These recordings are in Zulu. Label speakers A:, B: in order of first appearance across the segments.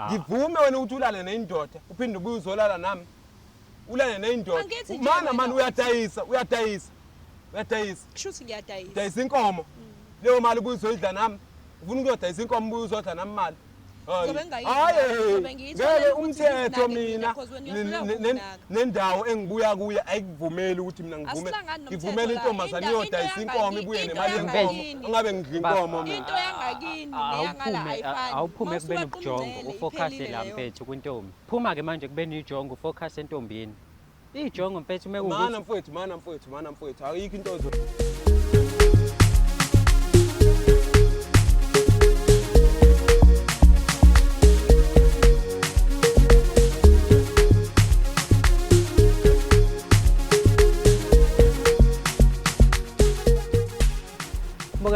A: ngivume wena ukuthi ulale nendoda uphinde ubuye uzolala nami ulale nendoda mana manje uyadayisa
B: kushuthi ngiyadayisa
A: dayisa inkomo leyo mali ubuye uzoyidla nami ufuna ukuyodayisa inkomo ubuye uzodla nami mali ngeke umthetho mina nendawo engibuya kuya ayikuvumeli ukuthi mina ngivumela intombazane iyodayisa inkomo ibuye nemali yenkomo ungabe ngidla inkomo mina
B: into yangakini neyangala ayifani
C: awuphume ekubeni ubujongo ufocus la mfethu kwintombi phuma ke manje kubeni ijongo ufocus entombini ijongo mfethu
A: mana mfethu ayikho into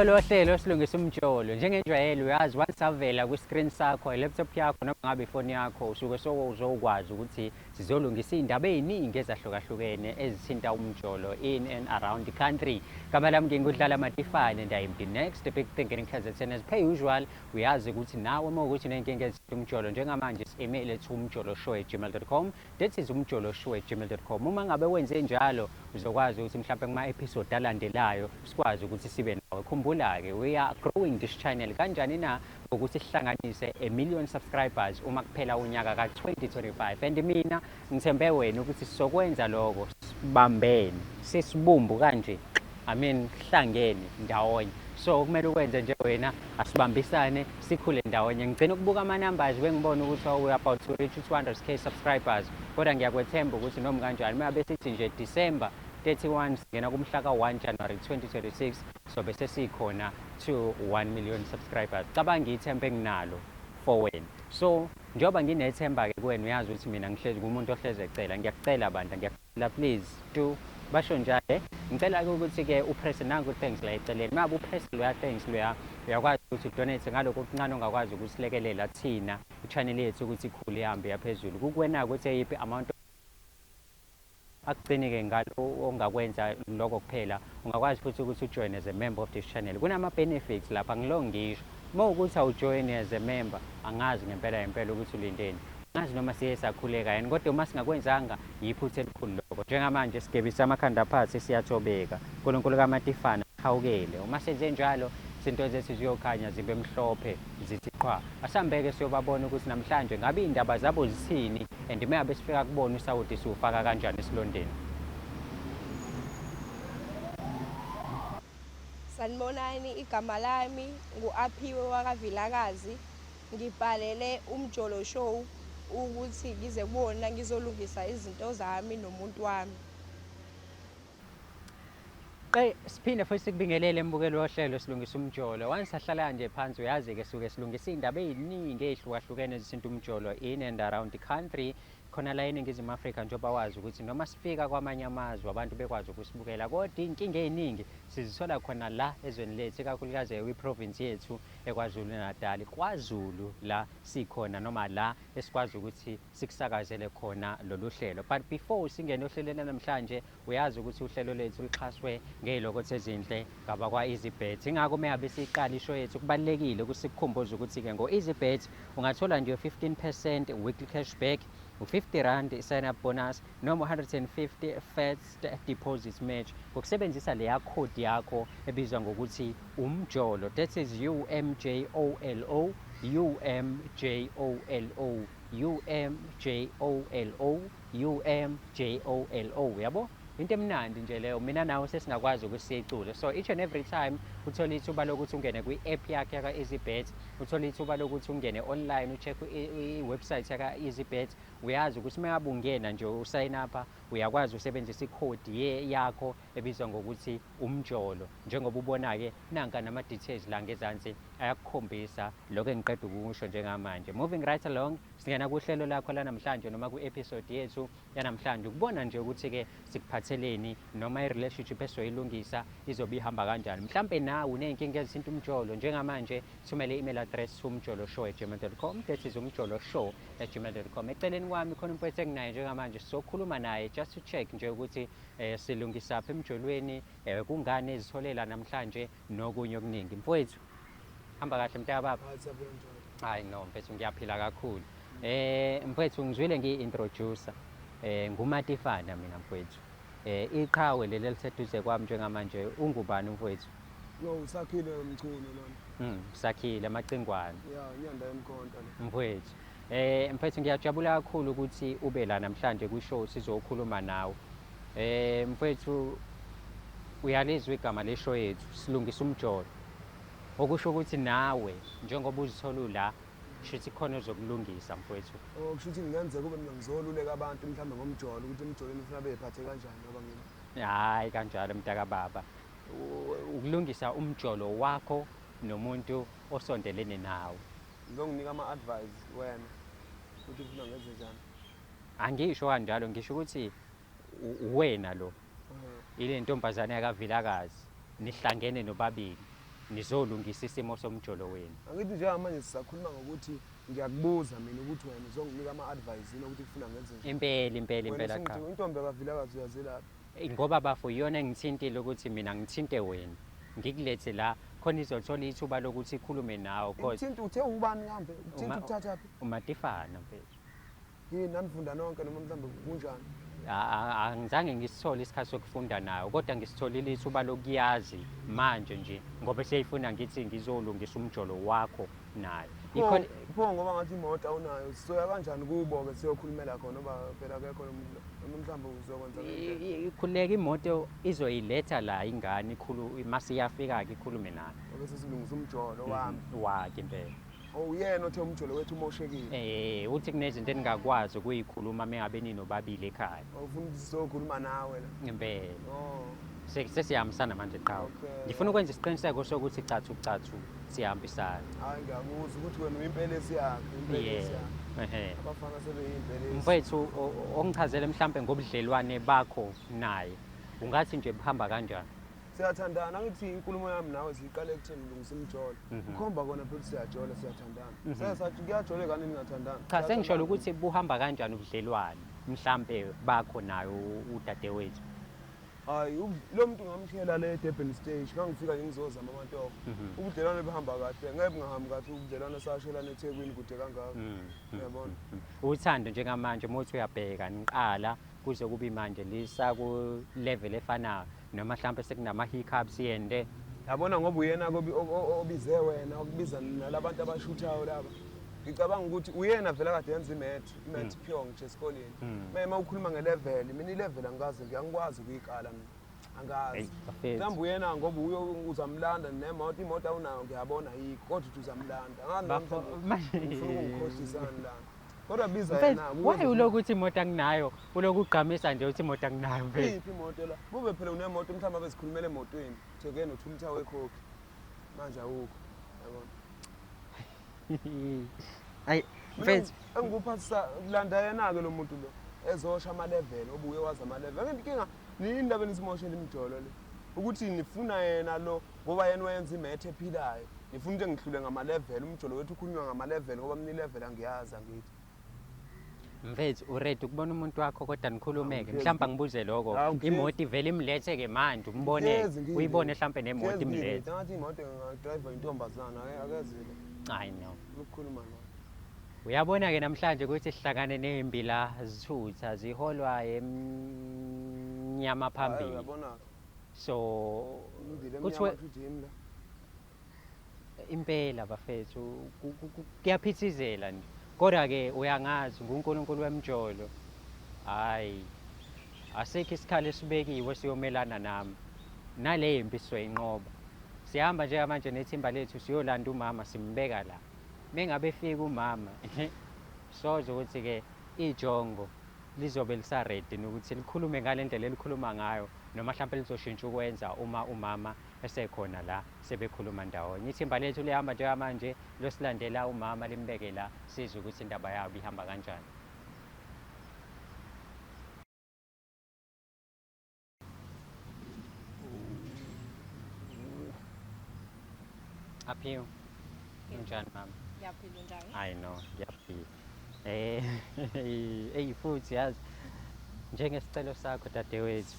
C: Lo hlelo silungisa umjolo njengenjwayelo uyazi wasavela ku-screen sakho laptop yakho noma ngabe ifoni yakho usuke sokuzokwazi ukuthi sizolungisa indaba eziningi ezahlukahlukene ezithinta umjolo in and around the country. Gama lami ngingudlala Matifane and I'm the next big thing in KZN as per usual. Uyazi ukuthi nawe uma ukuthi nenkinga ezithinta umjolo njengamanje email ethu umjoloshow@gmail.com that is umjoloshow@gmail.com. Uma ngabe wenze njalo uzokwazi ukuthi mhlawumbe kuma episode alandelayo sikwazi ukuthi sibe nawe. Khumbula ke we are growing this channel kanjani na ukuthi sihlanganise 1 million subscribers uma kuphela unyaka ka2025 and mina ngithembe wena ukuthi sizokwenza lokho sibambene sisibumbu kanje hlangene ndawonye so kumele ukwenze nje wena asibambisane sikhule ndawonye ngicela ukubuka ama numbers bengibona ukuthi we about to reach 200k subscribers kodwa ngiyakwethemba ukuthi noma kanjani mabe sithi nje December 31 singena kumhla ka1 January 2026 so bese sikhona to 1 million subscribers cabanga ithemba enginalo for wena so njoba nginethemba ke kuwena uyazi ukuthi mina ngihlezi kumuntu ohleze ecela ngiyakucela abantu ngiyacela please do basho njalo ngicela ukuthi ke upress nangu thanks la eceleni mabe upress loya thanks loya uyakwazi ukuthi donate ngaloko okuncane ongakwazi ukusilekelela thina i-channel yethu ukuthi ikhule ihambe yaphezulu kukwena ukuthi eyiphi amount akugcine ke ngalo ongakwenza lokho kuphela ungakwazi futhi ukuthi ujoin as a member of this channel kunama benefits lapha ngilongisho uma ukuthi awujoin as a member angazi ngempela ukuthi ulindeni ngazi noma siye sakhuleka yini kodwa uma singakwenzanga yiphuthe elikhulu lokho njengamanje sigebisa amakhanda phansi siyathobeka uNkulunkulu kaMatifane hawukele uma senze njalo izinto zethu ziyokhanya zibe mhlophe zithi qhwa asambeke siyobabona ukuthi namhlanje ngabe indaba zabo zithini and meyabe sifika kubona usawuthi siufaka kanjani esilondeni.
B: Sanibonani igama lami nguAphiwe wakaVilakazi ngibhalele umjolo show ukuthi ngize kubona ngizolungisa izinto zami nomuntu wami.
C: Siphinde futhi sikubingelele embukelo wohlelo silungisa umjolo wansahlala nje phansi uyazi ke suke silungisa indaba eziningi ezihlukahlukene ezithinta umjolo in and around the country khona la eNingizimu Afrika njengoba wazi ukuthi noma sifika kwamanye amazwe abantu bekwazi ukusibukela kodwa inkinga eziningi sizithola khona la ezweni lethu ikakhulukazi kwiprovince yethu eKwaZulu Natal kwaZulu la sikhona noma la esikwazi ukuthi sikusakazele khona lolu hlelo but before singene ohlelweni namhlanje uyazi ukuthi uhlelo lethu lixhaswe ngezilokothe ezinhle ngaba kwa EasyBet ingakho meyabe siqala isho yethu kubalekile ukusikhumbuza ukuthi ke ngo EasyBet ungathola nje 15% weekly cashback u50 sign up bonus noma 150 first deposit match ngokusebenzisa leya code yakho ebizwa ngokuthi umjolo that is UMJOLO UMJOLO yabo into emnandi nje leyo mina nawe sesingakwazi ukusicula so each and every time uthola ithuba lokuthi ungene kwi-app yakhe yaka EasyBet uthola ithuba lokuthi ungene online ucheck i-website yaka EasyBet uyazi ukuthi mengabe ungena nje usign up uyakwazi usebenzisa icode yakho ebizwa ngokuthi umjolo njengoba ubona ke nanka nama details la ngezansi ayakukhombisa lokho engiqeda ukusho njengamanje moving right along singena kuhlelo lakho la namhlanje noma ku-episode yethu yanamhlanje ukubona nje ukuthi ke sikuphatheleni noma i-relationship esoyilungisa izobe ihamba kanjani mhlambe nawe unenkinga ezithinta umjolo njengamanje thumela i-email address umjoloshow@gmail.com that is umjoloshow@gmail.com eceleni kwami khona umphethe enginaye njengamanje sizokhuluma naye just to check nje ukuthi silungisa apha emjolweni kungane ezitholela namhlanje nokunye okuningi mfowethu hamba kahle mntaka baba Hayi no mfethu ngiyaphila kakhulu. Mfethu ngizwile ngiyi-introducer. Ngumatifana mina mfethu. Iqhawe leli eliseduze kwami njengamanje ungubani mfethu?
A: Yo, usakhile umculo lona.
C: Sakhile amacingwane.
A: Ya, inyanda yemkhonto le.
C: Mfethu. Mfethu ngiyajabula kakhulu ukuthi ube la namhlanje kwishow sizokhuluma nawe. Mfethu uyalizwa igama leshow yethu silungisa umjolo. Okusho ukuthi nawe njengoba uzithola ula shithi khona uzokulungisa mfethu.
A: Kusho ukuthi ngenzeka kube mina ngizoluleka abantu mhlawumbe ngomjolo ukuthi emjolweni ufuna beyiphathe kanjani ngoba mina.
C: Hayi kanjalo mntaka baba. Ukulungisa umjolo wakho nomuntu osondelene nawe.
A: Ngizonginika ama-advice wena ukuthi ufuna ngenze njani.
C: Angisho kanjalo ngisho ukuthi wena lo ile ntombazane yakavilakazi nihlangene nobabili nizolungisa isimo somjolo wenu.
A: Angithi njengamanje sisakhuluma ngokuthi ngiyakubuza mina ukuthi wena uzonginika ama-advice yini ukuthi ufuna ngenze njani.
C: Impela cha.
A: Wena intombi yakavilakazi uyazelapha.
C: Ngoba bafo iyona engithintile ukuthi mina ngithinte wena ngikulethe la khona izothola ithuba lokuthi ikhulume nawe
A: kodwa uthe ubani kambe uthinta ukuthathaphi
C: umatifana mfethu
A: yini nanifunda nonke noma mhlambe kunjani
C: angizange ngisithole isikhathi sokufunda nayo kodwa ngisitholile ithuba lokuyazi manje nje ngoba seyifuna ngithi ngizolungisa umjolo wakho nayo
A: pho ngoba ngathi imoto awunayo sizoya kanjani kubo-ke siyokhulumela khona oba phela akekho noma mhlawumbe uzokwenza
C: ikhululeka imoto izoyiletha la ingane mase iyafika-ke ikhulume nayo
A: bese silungisa umjolo wami
C: wakhe impela
A: uyena othe umjolo wethu umoshekile
C: uthi kunezinto eningakwazi ukuyikhuluma mengabe ninobabili ekhaya
A: ufuna ukuthi sizokhuluma nawe la
C: impela sesiyahambisana manje qhawe ngifuna ukwenza isiqiniseko sokuthi cathu siyahambisana
A: hayi ngiyakuzwa ukuthi wena uyimpelesi yakhe abafana sebeyimpelesi
C: mfethu ongichazele mhlambe ngobudlelwane bakho naye ungathi nje buhamba kanjani
A: siyathandana ngithi inkulumo yami nawe siyiqale ekutheni ngilungisa imjolo ukhomba kona phela siyajola siyathandana sesathi kuyajole kani ningathandana
C: cha sengisholo ukuthi buhamba kanjani ubudlelwane mhlambe bakho nayo udadewethu
A: hayi lo muntu ngamkhela le Durban stage ngangifika nje ngizozama amantoko ubudlelwane behamba kahle ngeke bungahambi kahle ubudlelwane sashelana eThekwini kude kangaka uyabona
C: uthando njengamanje mothi uyabheka niqala kuze kube manje lisa ku level efanayo noma mhlawumbe sekunama hiccups yende
A: yabona ngoba uyena obize wena okubiza nalabantu abashuthayo laba ngicabanga ukuthi uyena vela kade yenza imath pure nje esikoleni mema ukhuluma ngelevel mina ilevel angazi ngiyangikwazi ukuyikala mina angazi mhlawumbe uyena ngoba uzamlanda nemoto imoto awunayo ngiyabona yikho kodwa uthi uzamlanda angazi ufuna ukungikhohlisana la kodwa biza yena
C: waye ulokuthi imoto anginayo uloku ugqamisa nje uthi imoto anginayo mfethu
A: iphi imoto la kube phela unemoto mhlawumbe abezikhulumele emotweni thekene uthulitha wekhokhi manje awukho yabona
C: ayi mfethu
A: engikuphathisa kulanda yena-ke lo muntu lo ezosha ama-level obuye wazi ama-level inkinga niyindaba nisimoshe imjolo le ukuthi nifuna yena lo ngoba yena wenza imethe ephilayo nifuna ukuthi ngihlule ngama-level umjolo wethu ukhulunywa ngama-level ngoba mina i-level angiyazi angithi
C: mfethu uready ukubona umuntu wakho kodwa nikhulumeke mhlawumbe ngibuze lokho imoto ivele imlethe-ke manje umbone uyibone mhlawumbe nemoto imlethe
A: ngathi imoto ngadrayiva intombazana akezile
C: hayi no
A: ukukhuluma naye
C: uyabona-ke namhlanje ukuthi sihlangane nembi la zithutha ziholwa emnyama phambili so kuthiwe impela bafethu kuyaphithizela nje kodwa-ke uyangazi nguNkulunkulu wemjolo hhayi asekho isikhali esibekiwe siyomelana nami nale mpi sizoyinqoba sihamba njengamanje nethimba lethu siyolanda umama simbeka la mengabe efika umama soze ukuthi-ke ijongo lizobe lisaredi nokuthi likhulume ngale ndlela elikhuluma ngayo noma mhlawumbe lizoshintsha ukwenza uma umama esekhona la sebekhuluma ndawonye ithimba lethu lihamba njengamanje losilandela umama limbeke la sizwe ukuthi indaba yabo ihamba kanjani Aphiwe unjani mama
B: Ngiyaphila njani
C: I know ngiyaphila futhi yazi njengesicelo sakho dadewethu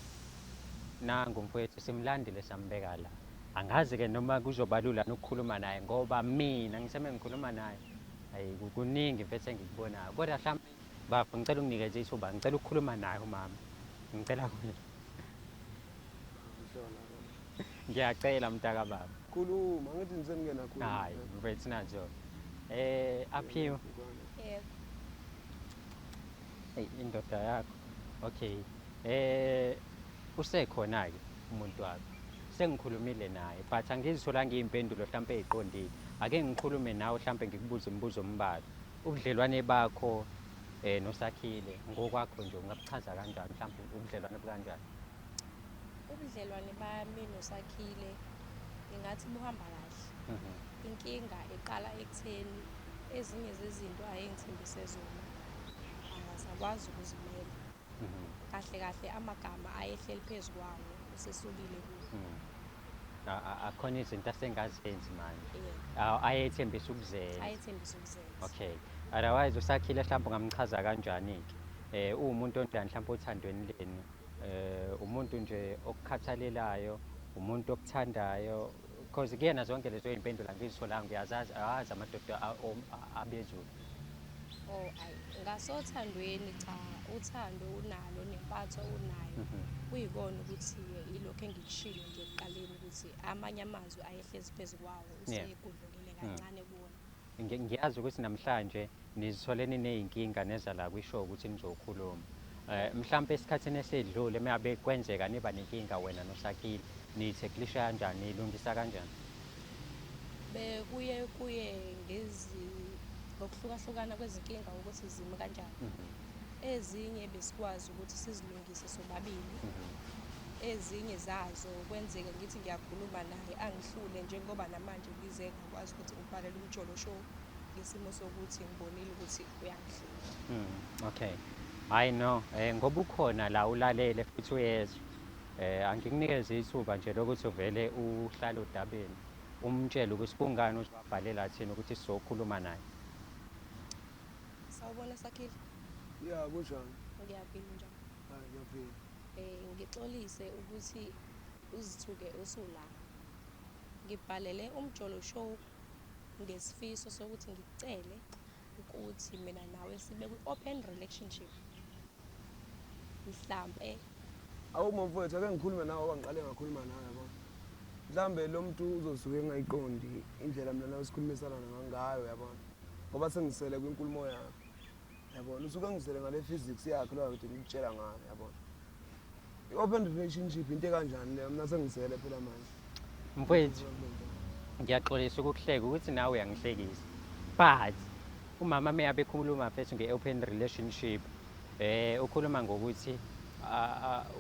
C: nangu mfowethu simlandile sambeka la angazi ke noma kuzobalula ukukhuluma naye ngoba mina ngiseme ngikhuluma naye hayi kuningi mfethu engikubonayo kodwa mhlawumbe bafo ngicela unginikeze ithuba ngicela ukukhuluma naye umama ngicela kuye ngiyacela mntaka baba
A: khuluma ngithi niseningena khuluma
C: hayi mfethu nazo Aphiwe
B: Yebo.
C: hey indoda yakho okay usekhona-ke umuntu wakho sengikhulumile naye but angizitholanga iy'mpendulo mhlawumpe ey'qondile ake ngikhulume nawe mhlawumpe ngikubuze imibuzo ombalwa ubudlelwane bakho noSakhile ngokwakho nje ungabuchaza kanjani mhlawumpe ubudlelwane bukanjani?
B: Ubudlelwane bami noSakhile ngingathi buhamba kahle. Inkinga iqala ekutheni ezinye zezinto ayengithembise zona angasakwazi ukuzimela. Kahle kahle amagama ayehleli phezu kwawo usesukile kuwo.
C: Akhona izinto asengazenzi manje
B: Yebo.
C: ayethembisa ukuzenza.
B: Ayethembisa ukuzenza.
C: Okay, otherwise uSakhile mhlawumbe ungamchaza kanjani-ke uwumuntu onjani mhlawumbe othandweni lenu umuntu nje okukhathalelayo umuntu okuthandayo because kuyena zonke lezo y'mpendulo angizitholanga ngiyazazi awazi amadoda abezulu.
B: Oh ayi ngasothandweni cha uthando unalo nempatho unayo kuyikona ukuthi ilokho engikushilo nje ekuqaleni ukuthi amanye amazwi ayehlezi phezu kwawo useyekudlulele kancane kuwona.
C: Ngiyazi ukuthi namhlanje nizitholeni ney'nkinga neza la kwisho ukuthi nizokhuluma mhlawumbe esikhathini esedlule meyabe kwenzeka niba nenkinga wena noSakhile niyitheklisha kanjani niyilungisa kanjani?
B: Bekuye ngokuhlukahlukana kwezinkinga ukuthi zime kanjani. Ezinye besikwazi ukuthi sizilungise sobabili. Ezinye zazo kwenzeka ngithi ngiyakhuluma naye angihlule njengoba namanje ngize ngakwazi ukuthi ngibhalele umjolo show ngesimo sokuthi ngibonile ukuthi uyangihlula.
C: Okay, I know ngoba ukhona la ulalele futhi uyezwa angikunikeze ithuba nje lokuthi uvele uhlale udabeni umtshele ukuthi kungani uzibabhalela thina ukuthi sizokhuluma naye.
B: Sawubona Sakhile.
A: ya kunjani
B: Ngiyaphila njalo.
A: hayi ngiyaphila
B: Ngixolise ukuthi uzithuke usula. Ngibhalele umjolo show ngesifiso sokuthi ngicele ukuthi mina nawe sibe ku-open relationship. Mhlambe
A: awumamfowethu ake ngikhulume nawe obangiqale ngakhuluma nawe yabo mhlambe lo muntu uzosuke engayiqondi indlela mina nawe sikhulumisana ngayo yabona ngoba sengisele kwinkulumo yakho yabona usuke ngisele ngale physics yakhe lo ukuthi ngikutshela ngayo yabona i-open relationship into kanjani leyo mina sengisele phela manje
C: Mfowethu ngiyaxolisa ukukuhleka ukuthi nawe uyangihlekisa but umama meyabe ekhuluma mfethu nge-open relationship ukhuluma ngokuthi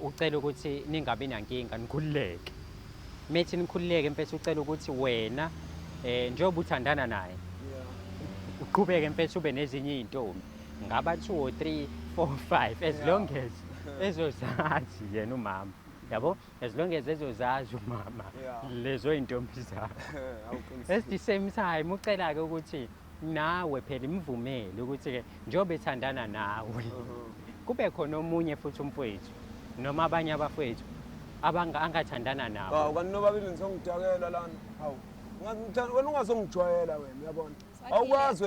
C: ucela ukuthi ningabi nankinga nikhululeke methi nikhululeke mfethu ucela ukuthi wena njengoba uthandana naye uqhubeke mfethu ube nezinye iy'ntombi ngaba 2 or 3 4 5 as long as ezozazi yena umama yabo as long as ezozazi umama lezo y'ntombi zakho at the same time ucela-ke ukuthi nawe phela imvumele ukuthi-ke njengoba ethandana nawe kube khona omunye futhi umfowethu noma abanye abafowethu angathandana nabo.
A: hawu kanti nobabili nisongidakela lana hawu wena ungazongijwayela wena uyabona awukwazi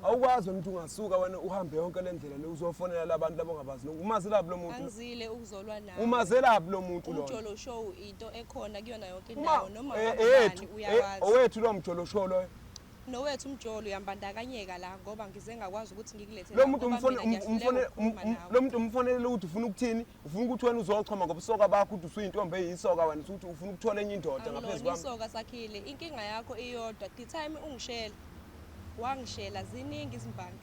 A: awukwazi wena ukuthi ungasuka wena uhambe yonke le ndlela le uzofonela labantu labo ongabazi umazi laphi lo muntu
B: angizile ukuzolwa nawe.
A: umazi laphi lo muntu lo
B: Umjolo show into ekhona kuyona yonke indawo noma ngubani uyawazi.
A: owethu lo mjolo show loyo
B: Nowethu umjolo uyambandakanyeka la ngoba ngize ngakwazi ukuthi ngikulethe
A: lo muntu umfonele ukuthi ufuna ukuthini ufuna ukuthi wena uzochoma ngobusoka bakho ukuthi usuyintombi eyisoka wena ukuthi ufuna ukuthola enye indoda ngaphezulu kwami.
B: Isoka Sakhile inkinga yakho iyodwa the time ungishela wangishela ziningi izimbangi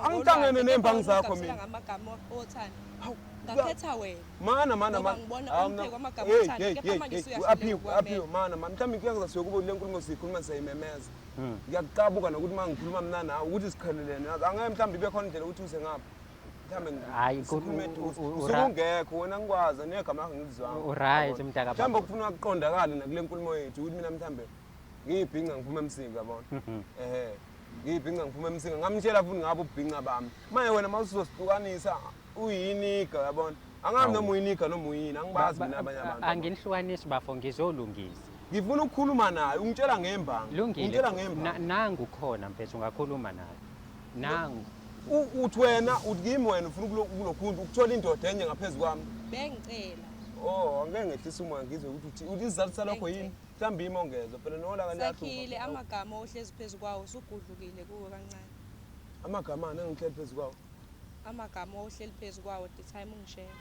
A: angihlangene nembangi zakho mina
B: ngamagama othanda ngakhetha wena
A: mana
B: ngibona umpheko amagama othanda kepha manje
A: aphiwe mana mhlawumbe inkinga zasiyokube le nkulumo siyikhuluma sayimemeza ngiyakuqabuka nokuthi uma ngikhuluma mina nawe ukuthi sikhalelene angeke mhlawumbe ibe khona indlela ukuthi uze ngapha
C: hayi
A: usungekho wena ngikwazi negama lakho ngilizwanga
C: right mntaka baba
A: mhlawumbe kufuna ukuqondakala nakule nkulumo yethu ukuthi mina mhlawumbe ngiyibhinqa ngiphume emsinga yabona ngiyibhinqa ngiphume emsinga ngamtshela futhi ngabo ubhinqa bami manje wena mawusizosihlukanisa uyiniga yabona angazi noma uyiniga noma uyini angibazi mina abanye abantu
C: anginihlukanisi bafo ngizolungisa
A: ngifuna ukukhuluma naye ungitshela ngembanga
C: Lungile.
A: ungitshela ngembanga
C: Nangu khona mfethu ungakhuluma naye. Nangu.
A: uthi wena uthi kimi wena ufuna kulokhunja ukuthola indoda enye ngaphezulu kwami
B: bengicela
A: oh angeke ngehlisa umoya ngizwe ukuthi uthi isizathu salokho yini mhlawumbe yimi ongezwe phela nola
B: sakhile amagama ohlezi phezu kwawo usugudlukile kuwe kancane
A: amagama anengihleli phezu kwawo
B: amagama ohleli phezu kwawo the time ungishela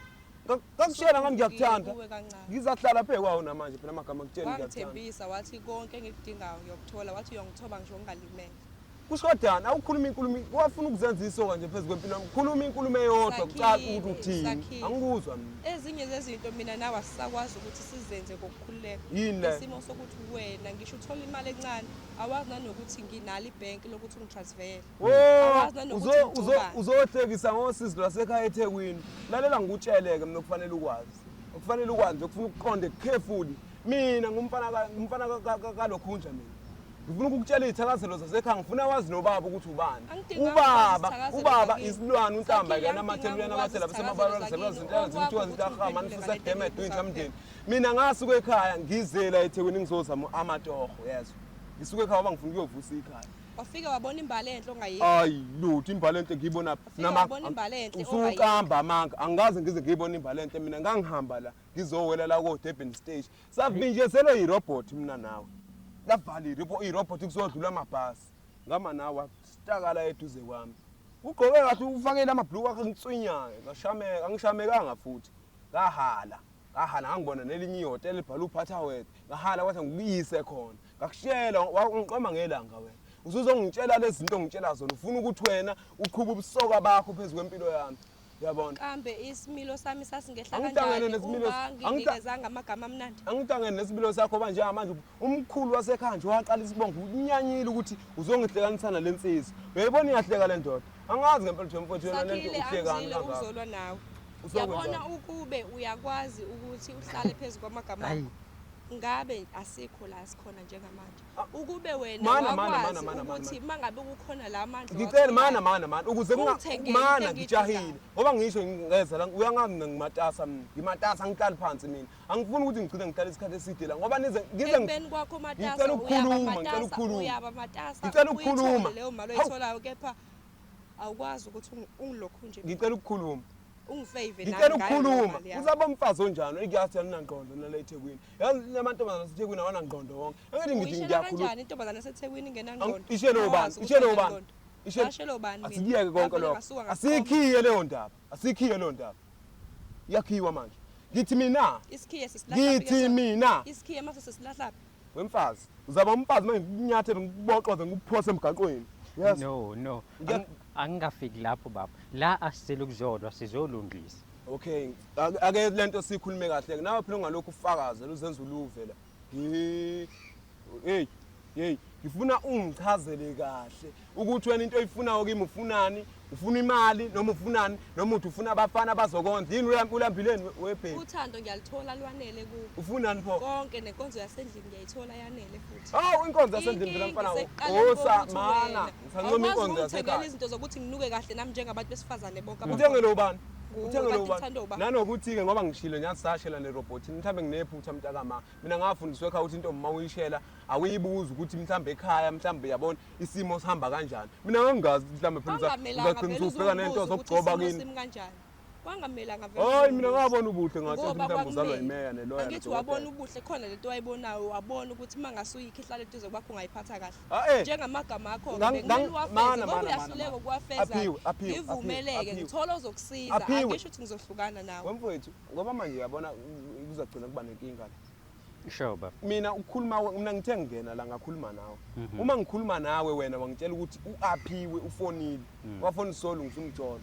A: kakushela ngani ngiyakuthanda
B: kuwe kancane
A: ngizahlala phe kwawo namanje phela amagama ngitshela ngiyakuthanda
B: wangithembisa wathi konke engikudingayo ngiyokuthola wathi uyongithoba ngisho ngingalimele
A: kushodana awukhuluma inkulumo wafuna ukuzenza isoka nje phezu kwempilo yami khuluma inkulumo eyodwa kuqala ukuthi uthini angikuzwa mina
B: ezinye zezinto mina nawe asisakwazi ukuthi sizenze ngokukhululeka
A: yini le
B: isimo sokuthi wena ngisho uthola imali encane awazi nanokuthi nginalo ibhenki lokuthi ungitransfere
A: uzohlekisa ngosizi lwasekhaya eThekwini lalela ngikutsheleke mina okufanele ukwazi nje ukufuna ukuqonde carefully mina ngumfana kalokhunja mina ngifuna ukukutshela izithakazelo zasekhaya ngifuna wazi nobaba ukuthi ubani ubaba isilwane untamba ke namathelo yanamathela basemabalwa sebazinhlala zimthiwa zintahama nifisa demet doing mina ngasuka ekhaya ngizela eThekwini ngizozama amatoho yezo ngisuka ekhaya ngoba ngifuna ukuyovusa ikhaya
B: wafika wabona imbali enhle ongayikho
A: hayi lutho imbali enhle ngiyibona usukamba manga angaze ngize ngiyibona imbali enhle mina ngangihamba la ngizowela la ko Durban stage savinjezelwe irobot mina nawe lavali irobot kuzodlula amabhasi ngama nawe sitakala eduze kwami ugqoke kathi ufakele amabhluku akhe ngitswinyayo ngishamekanga futhi ngahala ngangibona nelinye ihotel libhala uphatha wethu ngahala wathi ngikuyise khona ngakushela wangiqoma ngelanga wena uzozongitshela lezi zinto ngitshela zona ufuna ukuthi wena uqhuba ubusoka bakho phezulu kwempilo yami uyabona
B: kambe isimilo sami sasingehla kanjani ngikezanga amagama amnandi
A: angitangene nesimilo sakho manje manje umkhulu wasekhaya nje waqala isibongo unyanyile ukuthi uzongihleganisana lensizwe uyayibona iyahleka le ndoda angazi ngempela nje mfowethu yena lento uhlekani
B: kangaka uzolwa nawe uyabona ukube uyakwazi ukuthi uhlale phezulu kwamagama ngabe asikho la sikhona njengamanje ukube wena wakwazi ukuthi mangabe kukhona la amandla
A: ngicela mana ukuze mana ngijahile ngoba ngisho ngeza la uyangazi ngimatasa ngimatasa ngihlala phansi mina angifuni ukuthi ngigcine ngihlala isikhathi eside la ngoba nize
B: ngibeni kwakho matasa uyaba matasa
A: ngicela ukukhuluma
B: leyo mali oyitholayo kepha awukwazi ukuthi ungilokhu nje
A: ngicela ukukhuluma
B: ungifavor
A: ngicela ukukhuluma uzaba umfazi onjani igiyathi alinangqondo nala eThekwini yazi lamantombazana aseThekwini awanangqondo wonke angithi ngithi ngiyakhuluma
B: kanjani intombazana aseThekwini ngenangqondo
A: ishelo bani asiyeke konke lokho asikhiye leyo ndaba yakhiwa manje ngithi mina
B: isikhiye mase sesilahlaphi
A: wemfazi uzaba umfazi manje nginyathele ngikuboqoze ngikuphose emgaqweni yes
C: no angingafiki lapho baba la asicela ukuzodwa sizolungisa
A: okay ake lento sikhulume kahle nawe phela ngalokho ufakaze luzenza uluve la hey ngifuna ungichazele kahle ukuthi wena into oyifunayo kimi ufunani ufuna imali noma ufunani noma uthi ufuna abafana bazokondla yini ulambileni webheki
B: uthando ngiyalithola lwanele ku
A: ufunani pho
B: konke nenkonzo yasendlini ngiyayithola yanele futhi
A: inkonzo yasendlini phela mfana osa mana ngisancoma inkonzo yasekhaya
B: izinto zokuthi nginuke kahle nami njengabantu besifazane bonke
A: uthengele ubani nanokuthi ke ngoba ngishilo nyathi sashela nerobot mhlambe nginephutha mntakama mina ngafundiswa ekhaya ukuthi into uma uyishela awuyibuza ukuthi mhlambe ekhaya mhlambe yabona isimo sihamba kanjani mina ngangazi mhlambe phela uzaqinisa ubheka nento zokugcoba kini
B: kwangamelanga
A: hayi mina ngabona ubuhle ngathi mhlambe uzalwa imeya neloya
B: ngithi wabona ubuhle khona lento wayibonayo wabona ukuthi mangase uyikhihlala eduze kwakho ungayiphatha kahle njengamagama akho uyahluleka ukuwafeza ngivumeleke ngithola ozokusiza angisho ukuthi ngizohlukana nawe
A: wemfowethu ngoba manje uyabona kuzagcina kuba nenkinga
C: shoba
A: mina ukukhuluma mina ngithe ngena la ngakhuluma nawe uma ngikhuluma nawe wena wangitshela ukuthi uaphiwe ufonile wafona isolo ngifuna ukuthola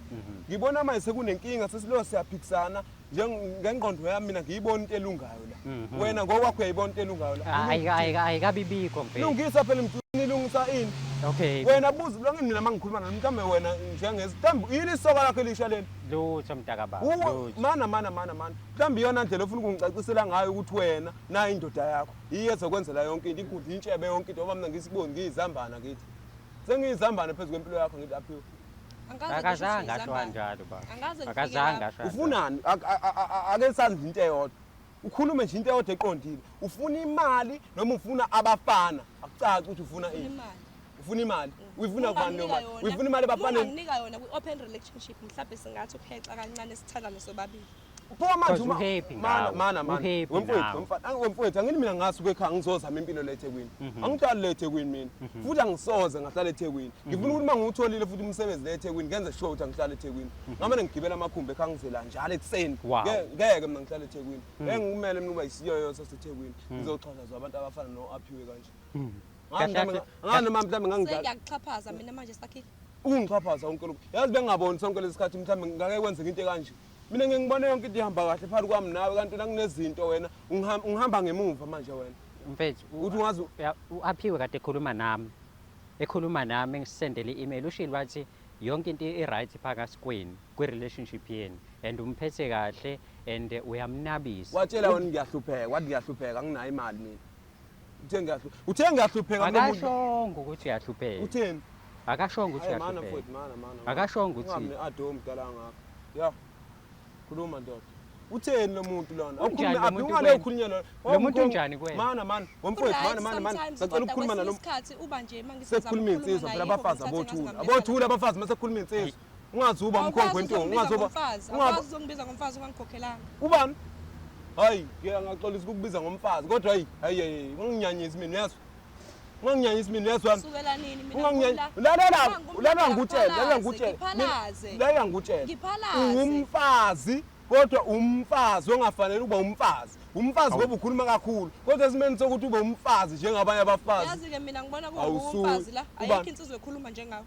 A: ngibona manje sekunenkinga sesilo siyaphikisana ngengqondo yami mina ngiyibona into elungayo la wena ngokwakho uyayibona into elungayo la
C: ayikabibikho mfethu
A: lungisa phela nilungisa ini
C: okay
A: wena buzi longini mina mangikhuluma nami mhlambe wena njengezithambo yini isoka lakho elisha leli
C: lutho mntaka baba
A: mana mhlambe iyona ndlela ofuna ukungicacisela ngayo ukuthi wena na indoda yakho yiyo ezokwenzela yonke into inkundla intshebe yonke into ngoba mina ngisiboni ngiyizambana kithi sengiyizambana phezulu kwempilo yakho ngithi aphiwe
C: akazange asho kanjalo baba akazange asho
A: ufunani ake sandla into eyodwa ukhulume nje into eyodwa eqondile ufuna imali noma ufuna abafana akucaci ukuthi ufuna ini
B: imali
A: ufuna imali uyifuna kubani leyo mali
B: Unganginika
A: uyifuna imali bafanele
B: unganginika yona kwi-open relationship mhlawumbe singathi ukuhexa kancane sithandane sobabili
A: pho manje
C: Because uhappy ngawe.
A: mana
C: Uhappy nawe.
A: wemfowethu angini mina ngasuka ekhaya ngizozama impilo la eThekwini angihlali la eThekwini mina futhi angisoze ngahlala eThekwini ngifuna ukuthi mangutholile futhi umsebenzi la eThekwini ngenze sure ukuthi angihlala eThekwini ngamane ngigibela amakhumbi ekhaya ngizela njalo ekuseni
C: Wow.
A: ngeke mina ngihlala eThekwini ngeke ngumele mina uba isiyoyo saseThekwini ngizoxhasazwa abantu abafana no-aphiwe kanje ngani noma mhlawumbe ngangidlala
B: sengiyakuxhaphaza mina manje sakhi
A: ungixhaphaza wonke lokhu yazi bengingaboni sonke lesikhathi mhlawumbe ngake kwenzeka into ekanje mina ngibone yonke into ihamba kahle phakathi kwami nawe kanti nakunezinto wena ungihamba ngemuva manje wena
C: Mfethu
A: uthi ungazi
C: uaphiwe kade ekhuluma nami ngisendele i-email ushilo wathi yonke into i-right phakathi kwenu kwi-relationship yenu and umphethe kahle and uyamnabisa
A: watshela wena ngiyahlupheka wathi ngiyahlupheka anginayo imali mina uthe ngiyahlupheka
C: akashongo ukuthi uyahlupheka
A: utheni
C: akashongo ukuthi
A: mana
C: uyahlupheka
A: futhi mana
C: akashongo ukuthi
A: ungamne ado mdala ngakho ya khuluma ndoda utheni lo muntu lona
C: Unjani lo muntu
A: ungale
C: kwena?
A: ukhulunywa
C: Lo muntu unjani kwena?
A: mana wemfowethu mana sacela ukukhuluma nalo
B: isikhathi uba nje
A: sekukhuluma insizwa phela abafazi abothula abafazi mase kukhuluma insizwa ungazuba umkhongo wentombi ungazuba
B: uzongibiza ngomfazi ungangikhokhelanga
A: ubani hayi ngiyaxolisa ukukubiza ngomfazi kodwa hayi unganginyanyisi mina uyazwa unganginyanyisi mina uyazwa
B: sukela nini mina
A: lalela ngikutshela ungumfazi kodwa umfazi ongafanele uba umfazi ngoba ukhuluma kakhulu kodwa esimeni sokuthi ube umfazi njengabanye abafazi
B: yazi-ke mina ngibona kuwumfazi la ayikho insizwe ekhuluma njengawe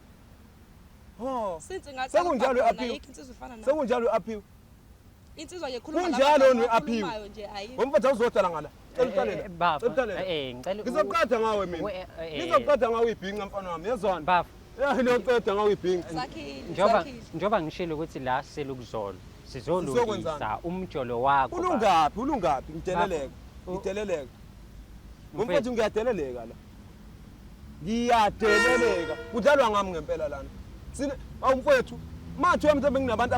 B: since
A: sekunjalo
B: ayikho insizwe efana nawe
A: sekunjalo aphiwe
B: insizwa nje ekhuluma
A: kunjalo ne-aphiwe
B: ngayo nje ayikho
A: wemfowethu awuzodala ngala ngizoqeda ngawe mina ngizoqeda ngawe ibhinqa mfana wami yezwana
C: bafo
A: liyoceda ngawe ibhinqa
C: njengoba ngishilo ukuthi la selukuzolo sizolungisa umjolo wakho
A: ulungaphi ngiteleleka mfowethu ngiyadeleleka la ngiyadeleleka kudlalwa ngami ngempela lana awumfowethu manje mhlawumbe nginabantu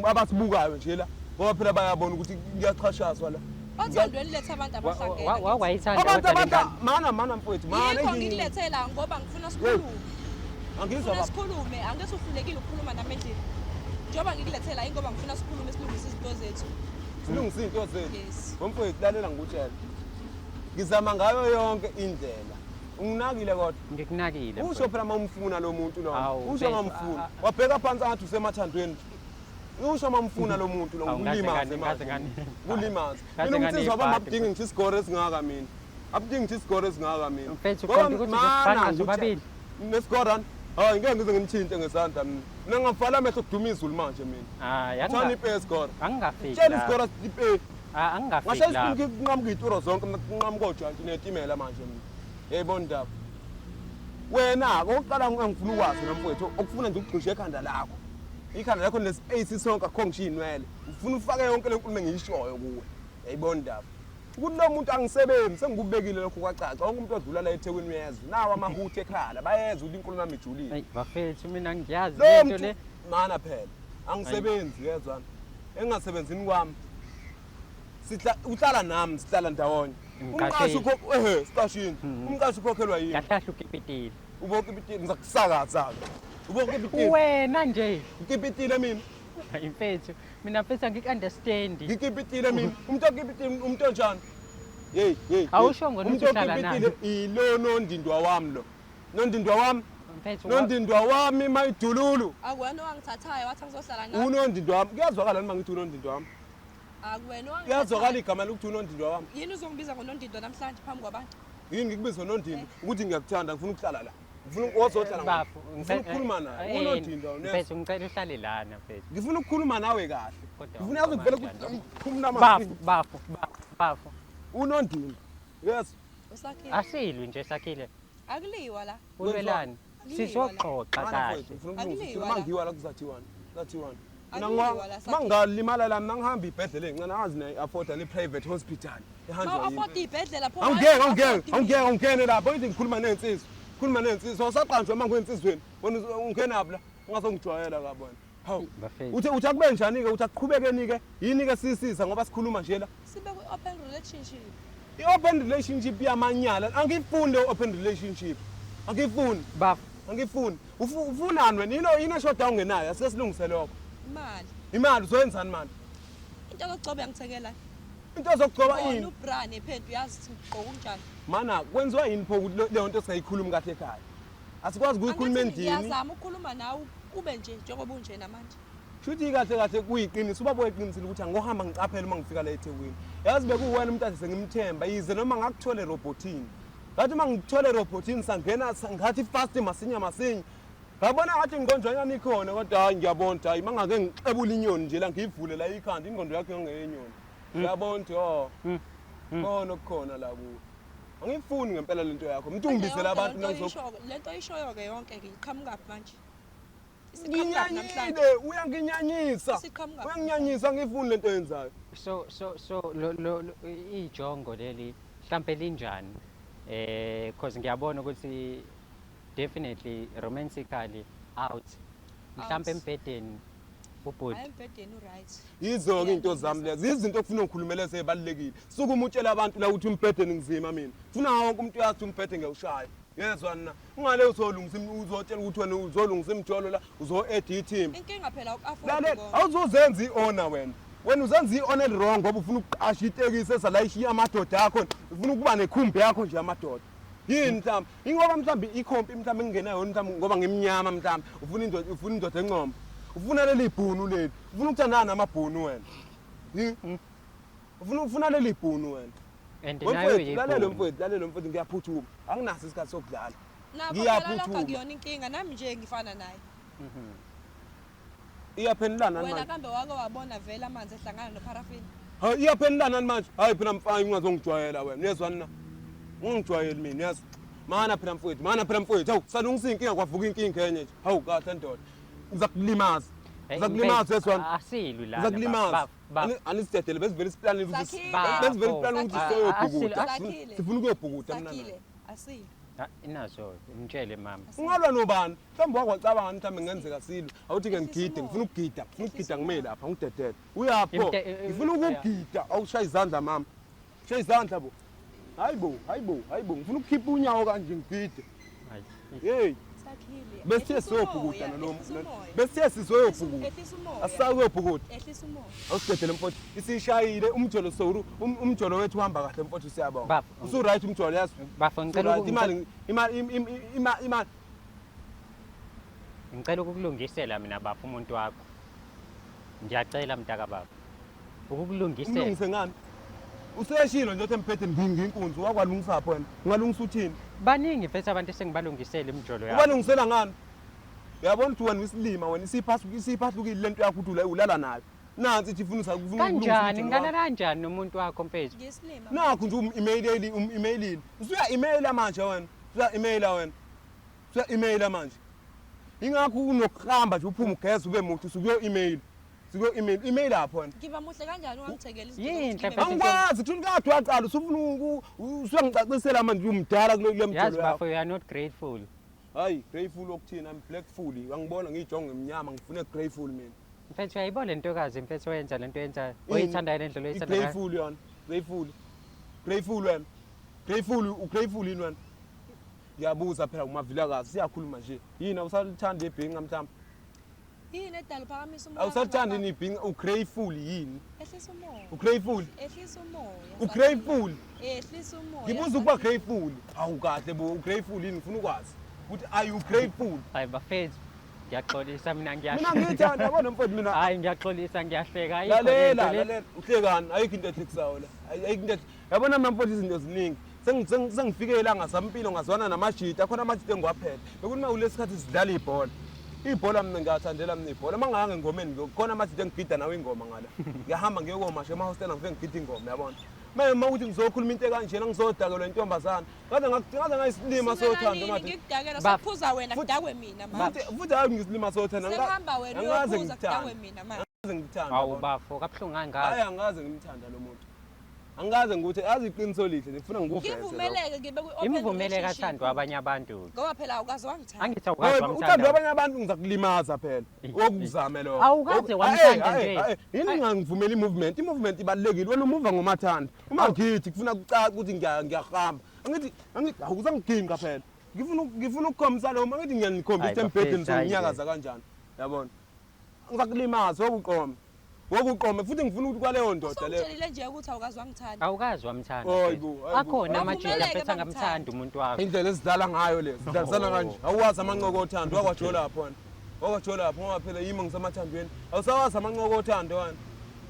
A: abasibukayo nje la ngoba phela bayabona ukuthi ngiyachashazwa la
B: othandweni lethe abantu abahlangene
C: wakwayithanda
A: mana mfowethu
B: yikho ngikulethe ngoba ngifuna sikhulume
A: angizwa baba
B: sikhulume angeke uhlulekile ukukhuluma nami endlini njengoba ngikulethe ingoba ngifuna sikhulume silungise izinto zethu
A: silungise izinto zethu
B: yes
A: mfowethu lalela ngikutshela ngizama ngayo yonke indlela unginakile kodwa
C: ngikunakile
A: usho phela mamfuna lo muntu lo
C: Awu,
A: usho mamfuna wabheka phansi ngathi usemathandweni usho mamfuna lo muntu lo kulimaze kulimaze mina umthizwa wami abudingi ngithi isigore esingaka mina abudingi ngithi isigore esingaka mina
C: mfethu konke ukuthi uzofana zobabili
A: nesigorani hayi ngeke ngize ngimthinte ngesandla mina ngavala amehlo kuduma izulu manje mina thani ipe score
C: angingafiki
A: tshela isigore ipe
C: angingafiki
A: ngasho
C: la
A: nginqamuka ituro zonke nginqamuka ojantshi netimela manje mina yayibona indaba wena oqala ngifuna ukwazi namfowethu okufuna nje ukugcisha ekhanda lakho ikhanda lakho lespace sonke akho ngishiyinwele ufuna ufake yonke le nkulumo engiyishoyo kuwe yayibona indaba ukuthi lo muntu angisebenzi sengikubekile lokho kwacaca wonke umuntu odlula la eThekwini uyezwa nawo amahuthi ekhala bayeza ukuthi inkulumo yami ijulile
C: hey bafethu mina ngiyazi
A: lo
C: into le
A: muntu mana phela angisebenzi yezwana engasebenzini kwami uhlala nami sihlala ndawonye umqashi siqashini umqashi ukhokhelwa yini
C: kahlahla ukipitile
A: ubonke ibitini ngizakusakaza ubonke ibitini
C: wena nje
A: ngikipitile mina
C: mfethu mina mfethu angik-understand
A: ngikipitile mina umuntu okipitile umuntu onjani hey
C: awushongo ukuthi uhlala naye
A: umuntu okipitile ilo nondindwa wami lo nondindwa wami
C: mfethu
A: nondindwa wami mayidululu
B: akuwena owangithathayo wathi angizohlala nawe
A: unondindwa wami kuyazwakala noma ngithi unondindwa wami
B: akuwena
A: kuyazwakala igama lokuthi unondindwa wami
B: yini uzongibiza ngonondindo namhlanje phambi kwabantu
A: yini ngikubiza unondindwa ukuthi ngiyakuthanda ngifuna ukuhlala la ngifuna wozohlala
C: bafo
A: ngifuna ukukhuluma nawe unondindwa
C: mfethu ngicela uhlale lana mfethu
A: ngifuna ukukhuluma nawe kahle ngifuna yazi ngivele ukukhuluma
C: bafo
A: unondindwa yes
B: usakhile
C: asilwi nje sakhile
B: akuliwa la
C: ulwelani sizoxoxa kahle
A: mangiwa la kuzathiwani mangalimala la mangihamba ibhedlela encane angazi ne-afforda ne-private hospital ehanjwa yini
B: afford ibhedlela pho
A: awungene lapho ngithi ngikhuluma nensizwa usaqanjwa manje ensizweni bona ungena lapha la ungazongijwayela kabona Hawu.
C: Bafethu.
A: Uthi akube njani ke uthi aqhubekeni ke yini ke sisisa ngoba sikhuluma nje la.
B: Sibe kwi-open relationship.
A: I-open relationship yamanyala angiyifundi open relationship. Angiyifundi.
C: Baf.
A: Angifuni. Ufunani wena? Yini eshoda ungenayo? Asike silungise lokho.
B: Imali.
A: Imali uzoyenzani manje?
B: Into yokugcoba ngithekela.
A: Into ezokugcoba
B: Yini
A: yini?
B: ubra nephendu uyazi ukuthi ngigqoka unjani.
A: Mana kwenziwa yini pho ukuthi leyo nto singayikhulumi kahle ekhaya? Asikwazi ukuyikhuluma endini.
B: Ngiyazama ukukhuluma nawe ube nje njengoba unje namanje.
A: Shuthi kahle kahle kuyiqiniso ubaba weqinisile ukuthi angohamba ngicaphela uma ngifika la eThekwini. Yazi bekuwena umuntu ase ngimthemba yize noma ngakuthola erobothini. Ngathi uma ngithola erobothini sangena ngathi fast masinya. Ngabona ngathi ingqondwanyana ikhona kodwa hayi ngiyabona hayi mangake ngixebula inyoni nje la ngivule la ikhanda ingqondo yakhe ngeyenyoni. Ngiyabona khona okukhona la kuwe. Angifuni ngempela lento yakho. Umuntu ungibizela abantu
B: lento ishoyo ke yonke ke iqhamuka manje.
A: Nginyanyile uyanginyanyisa. Uyanginyanyisa ngifuni lento yenzayo.
C: So lo ijongo leli mhlambe linjani? Because ngiyabona ukuthi definitely romantically out. Mhlambe empedeni ubhuti.
B: Empedeni right.
A: Yizo ke into zami lezi. Izinto okufuna ukukhulumela ezibalekile. Suku umutshela abantu la ukuthi umpedeni ngizima mina. Funa wonke umuntu uyathi umpedeni ngiyawushaya. Yezwa na. Ungale uzolungisa uzotshela ukuthi wena uzolungisa imjolo la uzo-edit him.
B: Inkinga phela uku-afford
A: Lalela awuzozenza i-honor wena. Wena uzenza i-honor wrong ngoba ufuna ukuqasha itekisi esalayishiya amadoda akho. Ufuna ukuba nekhumbi yakho nje amadoda. Yini mhlawumbe? Ingoba mhlawumbe ikhompi mhlawumbe engenayo mhlawumbe ngoba ngimnyama mhlawumbe. Ufuna indoda encoma. Ufuna leli bhunu leli. Ufuna ukuthandana namabhunu wena. Ufuna leli bhunu wena.
C: And nayo
A: lalela mfowethu ngiyaphuthuma. Anginaso isikhathi sokudlala.
B: Ngiyaphuthuma. Akuyona inkinga nami nje ngifana naye.
A: Iyaphendulana manje.
B: Wena kambe wake wabona vele amanzi ehlangana noparafini?
A: Hayi iyaphendulana manje. Hayi phela mfana ungazongijwayela wena. Yezwani na? Ungijwayeli mina yazi. Mana phela mfowethu. Hawu salungisa inkinga kwavuka inkinga enye nje. Hawu kahle ndoda. Uzakulimaza. Uzakulimaza yezwani.
C: Asilwi la.
A: Uzakulimaza. Anisithetele besivele isiplan ukuthi besivele isiplan ukuthi soyobhukuda. Sifuna ukuyobhukuda mina naye.
B: Asile.
C: Inazo umtshele mama.
A: Ungalwa nobani? Mhlawumbe wakwacabanga mhlawumbe ngenzeka silo. Awuthi ke ngigide, ngifuna ukugida ngime lapha ngidedele. Uyapho. Ngifuna ukugida, awushaya izandla mama. Shaya izandla bo. Hayibo. Ngifuna ukukhipha unyawo kanje ngigide. Hey.
B: Sakhile.
A: Bese siyobhukuda nalomo. Bese sizoyobhukuda. Asakuyobhukuda.
B: Ehlisa umoya.
A: Awusidedele mfowethu. Isishayile umjolo soru umjolo wethu uhamba kahle mfowethu siyabonga. Usu right umjolo yazi.
C: Bafo ngicela
A: imali.
C: Ngicela ukukulungisela mina bafo umuntu wakho. Ngiyacela mntaka baba. Ukukulungisela.
A: Ulungise ngani? Useshilo nje emphethe nginkunzi wakwalungisa pho wena. Ungalungisa uthini?
C: Baningi mfethu abantu esengibalungisela imjolo yakho.
A: Ubalungisela ngani? Uyabona ukuthi wena isilima wena isiphahlukile lento yakho uthi ulala nayo. Nansi ithi ifuna ukufuna
C: kanjani ngilala kanjani nomuntu wakho mfethu?
B: Ngesilima.
A: Nakho nje emailini. Usuya emaila manje wena. Usuya emaila manje. Ingakho unokuhamba nje uphuma ugeza ube muthi usukuyo email. Email lapho wena.
B: Ngiba muhle kanjani ungangithekeli
C: izinto?
A: Angikwazi kuthi kade waqala usufuna usuyangicacisela manje umdala kule mjolo yakho.
C: Yazi bafo you are not grateful.
A: Hayi grateful okuthina I'm blackful. Angibona ngiyijonga emnyama ngifuna grateful mina.
C: Mfethu uyayibona lentokazi mfethu wenza lento yenza oyithandayo lendlela oyithanda.
A: Grateful yona. Grateful wena. Grateful yini wena? Ngiyabuza phela umavilakazi siyakhuluma nje. Yini awusalithanda ibhinga mhlawumbe?
B: Yini edala uphakamisa umoya?
A: Awusalithanda ibhinga ugrateful yini?
B: Ehlisa umoya.
A: Ugrateful?
B: Ehlisa umoya.
A: Ugrateful?
B: Ehlisa umoya.
A: Ngibuza ukuba grateful. Awu kahle bo ugrateful yini ngifuna ukwazi. Ukuthi are you grateful?
C: Hayi bafethu. Ngiyaxolisa mina
A: Mina ngiyithanda yabona mfowethu mina.
C: Hayi ngiyaxolisa ngiyahleka
A: Lalela uhlekani ayikho into ethikisayo la. Ayikho into yabona mina mfowethu izinto ziningi. Sengifike elanga sampilo ngazwana namajita akhona amajita engiwaphela. Bekuthi uma kulesikhathi sidlala ibhola. Ibhola mina ngiyathandela mina ibhola. Manganga engomeni khona amajita engigida nawe ingoma ngala. Ngiyahamba ngiyokoma nje emahostela ngifike ngigida ingoma yabona. Uma ukuthi ngizokhuluma into kanjena ngizodakelwa intombazana. Ngaze ngayisilima sothando manje.
B: Ngikudakela saphuza wena kudakwe mina manje.
A: Futhi hayi ngisilima sothando.
B: Sehamba wena uyophuza kudakwe mina manje.
A: Angaze ngithanda.
C: Awu bafo kabuhlungu kangaka.
A: Hayi angaze ngimthanda lo muntu. Angikaze nguthi azi iqiniso lihle ngifuna ngikuveze.
B: Ngivumeleke ngibe kwi-open
C: Imvumele kathandwa abanye abantu.
B: ngoba phela awukazi wangithanda.
C: Angithi awukazi
A: Uthando
C: wamthanda.
A: abanye abantu ngizakulimaza phela. Okuzame lokho.
C: Awukaze wamthanda nje.
A: Yini ngangivumela i-movement. I-movement ibalekile. Wena umuva ngomathanda. Uma ngithi kufuna kucaca ukuthi ngiyahamba. Angithi awuzangiginqa phela. Ngifuna ukukhombisa lo angithi ngiyanikhombisa embhedeni sokunyakaza kanjani. Yabona. Ngizakulimaza wokuqoma. Wokuqoma futhi ngifuna ukuthi kwaleyo ndoda leyo.
B: Usongitshelile nje ukuthi awukazi wangithanda.
C: Awukazi wamthanda.
A: Hayibo.
C: Akhona amajini
B: Wavumeleke
C: aphetha ngamthanda umuntu wakho.
A: Indlela esidlala ngayo lezi. Sidlalisana kanje. Awuwazi amanqoko othando wakwajola lapho wena. Wakwajola lapho ngoba phela yimi ngisamathandweni. Awusawazi amanqoko othando wena.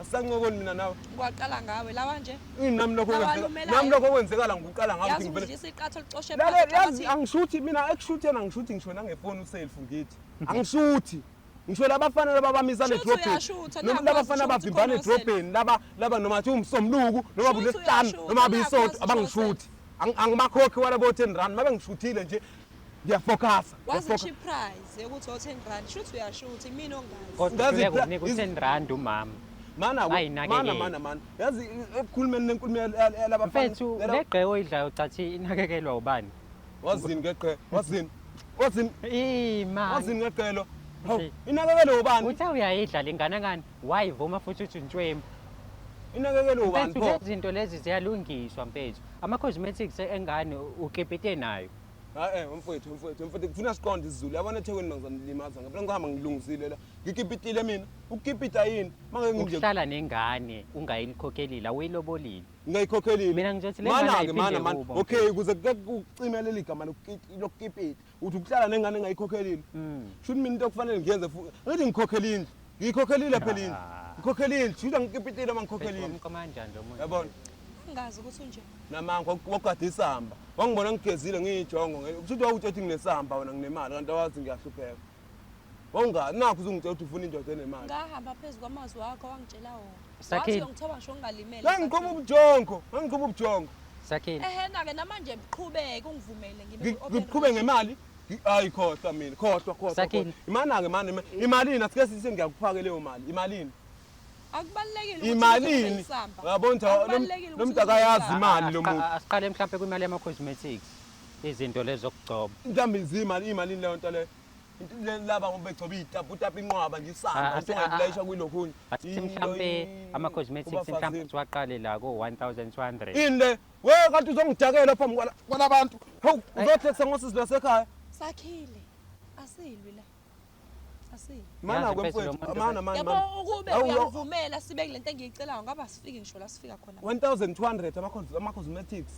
A: Asisanqokoni mina nawe.
B: Ngiwaqala ngawe lawa nje.
A: Nami lokho
B: Nawalumelayo.
A: nami lokho kwenzekala ngikuqala ngawo
B: Yazi
A: ngivele.
B: nje isiqatho licoshe
A: Lalela yazi
B: phakathi.
A: angishuthi mina ekushuthena ngishuthi ngisho nangefoni uself ngithi. Angishuthi. Ngisho labafana lababamisana
B: Shuthi
A: edrobheni.
B: uyashutha,
A: Noma
B: nakwazi
A: labafana
B: ukuthi
A: abavimbana
B: ukhona
A: edrobheni laba noma thi umsomluku noma
B: Shuthi
A: bulesihlanu
B: uyashutha,
A: noma abisonto
B: nakwazi
A: abangishuthi. Angibakhokhi wala bo 10 rand mabe ngishuthile nje ngiyafocus.
B: Wazi cheap price yokuthi o10 shuthi uyashuthi mina ongazi.
C: Kodwa
A: Yazi
C: kufuneka
A: phela-
C: unike u10 rand umama.
A: Mana
C: Bayinakekele.
A: mana. Yazi ekukhulumeni nenkulumo labafana.
C: Mfethu leqhe oyidlayo ucathi inakekelwa ubani?
A: Wazini ngeqhe. Wazini
C: Imali.
A: ngeqhelo. Hawu inakekelo ubani?
C: Uthe uyayidla lenganakani? Wayivuma futhi uthi untshwembu.
A: Inakekelo ubani
C: Mfethu
A: pho?
C: lezi zinto lezi ziyalungiswa mfethu. Ama cosmetics engane ukepete nayo.
A: Mfethu kufuna siqonde isiZulu. Yabona eThekwini mangizanilimaza ngempela ngihamba ngilungisile la. Ngikipitile mina. Ukukipita yini? Manje nginje
C: Ukuhlala nengane ungayikhokhelile awuyilobolile.
A: ngayikhokhelile.
C: Mina ngizothi le ngane ayiphinde
A: mana.
C: kubo,
A: Okay ukuze kucimela igama lokukipita. Uthi ukuhlala nengane ngayikhokhelile. Shuthi mina into okufanele ngiyenze futhi. Ngithi ngikhokhela indlu. Ngiyikhokhelile phela indlu. Ngikhokhelile indlu. Shuthi ngikipitile mangikhokhela indlu.
C: Umkomandla nje umuntu.
A: Yabona?
B: Ngazi ukuthi unje.
A: Namanga wakugada isamba. Wangibona ngigezile ngiyijongo. Kushuthi wawuthi nginesamba wena nginemali kanti awazi ngiyahlupheka. Wawungani nakho uzungitshela ukuthi ufuna indoda enemali.
B: Ngahamba phezulu kwamazwi wakho wangitshela wona.
C: Sakhile.
B: Wathi ngithoba ngisho ngingalimele.
A: Ngiqhuba ubujongo.
C: Sakhile.
B: Ehena ke namanje ngiqhubeke ungivumele ngibe
A: Ngiqhube ngemali. Hayi khohlwa mina, khohlwa.
C: Sakhile.
A: Imana-ke mani, imalini asike sithi ngiyakufaka leyo mali. Imalini.
B: Akubalekile ukuthi
A: Imalini. Yabona lo muntu akayazi imali lo muntu.
C: Asiqale mhlawumbe kwimali yama cosmetics. Izinto lezo zokugcoba.
A: Mhlawumbe imalini leyo nto leyo. Into laba ngoba begcoba itapu inqwaba nje isamba usungayilayisha kuyilokhunye.
C: Asithi mhlawumbe ama cosmetics mhlawumbe siwaqale la ko 1200.
A: Ini le? We kanti uzongidakela phambi kwalabantu. Hawu uzothekisa ngosizwe lasekhaya.
B: Sakhile. Asilwi la. Asilwi.
A: Mana
C: Yazi
A: kwemfethu,
C: mfethu lo
A: mana
C: muntu-
B: Yabo ukube
A: Awu,
B: uyangivumela sibe kule nto engiyicelayo ngaba sifike ngisho la sifika khona.
A: 1200 ama cosmetics.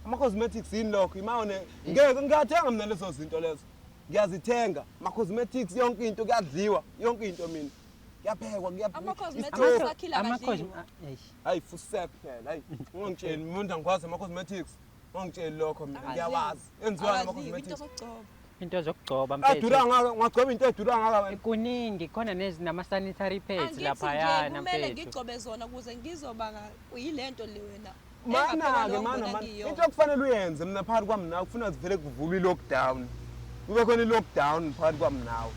A: Ama cosmetics yini lokho? Imawone ngeke ngiyathenga mina lezo zinto lezo. Ngiyazithenga. Ama cosmetics yonke into kuyadliwa, yonke into mina. Kuyaphekwa,
B: Ama cosmetics
A: Isitolo-
B: sakhile
C: Ama
B: akadliwa.
A: Hayi fusek phela, hayi. Ungangitsheli umuntu angikwazi ama cosmetics. Ungangitsheli lokho mina. Ngiyawazi. Enziwa ama
B: Akadliwa, into
A: cosmetics.
B: zokugcoba.
C: into zokugcoba mfethu.
A: Adura ngagcoba into edura ngaka wena.
C: Kuningi khona nama sanitary pads
B: Angithi
C: laphayana
B: nje kumele
C: mfethu.
B: ngigcobe zona ukuze ngizoba yilento le wena.
A: Mana-ke mana. Into okufanele uyenze mina phakathi kwami nawe kufuna zivele kuvulwe i-lockdown. Kube khona i-lockdown phakathi kwami nawe.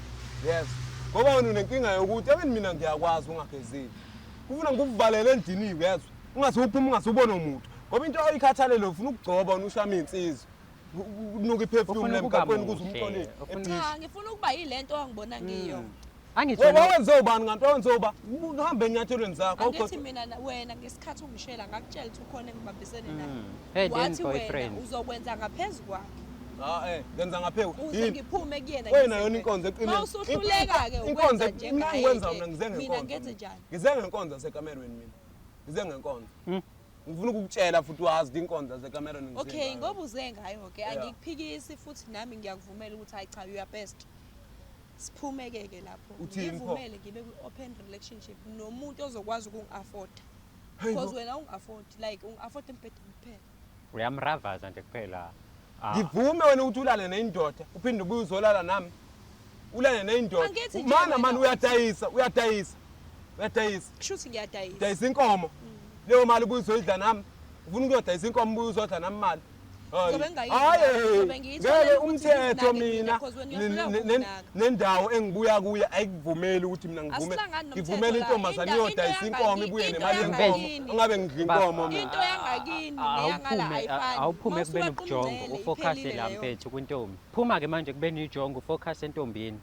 A: Yes. Ngoba wena unenkinga yokuthi even mina ngiyakwazi ungagezeli. Kufuna ngikuvalele endiniwe yezwa. Ungasuphuma ungasubona umuntu. Ngoba into oyikhathalele ufuna ukugcoba wena ushama insizwa. Unuka iperfume
C: Ufuna ukuba
A: lemgaqweni
C: muhle,
A: kuze umhloniphe.
C: ufuna-
B: Cha, ngifuna ukuba yilento ongibona ngiyo.
C: Angithi
A: Wenze ubani kanti wenze uba uhambe enyathelweni zakho.
B: Angithi mina wena ngesikhathi ungishela ngakutshela ukuthi ukhona engibambisene naye.
C: hey then
B: Wathi wena
C: boyfriend.
B: uzokwenza ngaphezulu kwakhe.
A: Ngenza ngaphezu.
B: Uze ngiphume kuyena.
A: Wena yona inkonzo eqinile.
B: Mawusuhluleka-ke
A: Inkonzo
B: ukwenza
A: mina
B: njengaye
A: ngikwenza
B: ke.
A: mina ngize
B: Mina
A: ngenkonzo.
B: ngenze njani?
A: Ngize ngenkonzo yasekamerweni mina. Ngize ngenkonzo. Ngifuna ukukutshela futhi wazi inkonzo yasekamerweni ngize.
B: Okay, ngoba uze ngayo ke
A: Yeah.
B: angikuphikisi futhi nami ngiyakuvumela ukuthi hayi cha you are best. Siphumeke-ke lapho.
A: Uthini pho?
B: Ngivumele ngibe kwi-open relationship nomuntu ozokwazi ukungi-afford.
A: Hayi bo.
B: Because wena ungi-afford like ungi-afford embhedeni kuphela.
C: Uyamravaza nje kuphela.
A: Ngivume wena ukuthi ulale nendoda uphinde ubuye uzolala nami. Ulale nendoda.
B: Angithi nje
A: Mana
B: wena
A: mani uyadayisa.
B: Kushuthi ngiyadayisa.
A: Dayisa inkomo. Leyo mali ubuye uzoyidla nami. Ufuna ukuyodayisa inkomo ubuye uzodla nami mali. ngeke umthetho mina nendawo engibuya kuya ayikuvumeli ukuthi mina ngivumela intombazane iyodayisa inkomo ibuye nemali yenkomo angabe ngidla inkomo mina.
B: Into yangakini neyangala ayifani.
C: Awuphume ekubeni ukujonga ufocus la mfethu kwintombi. Phuma ke manje kubeni ijongo ufocus entombini.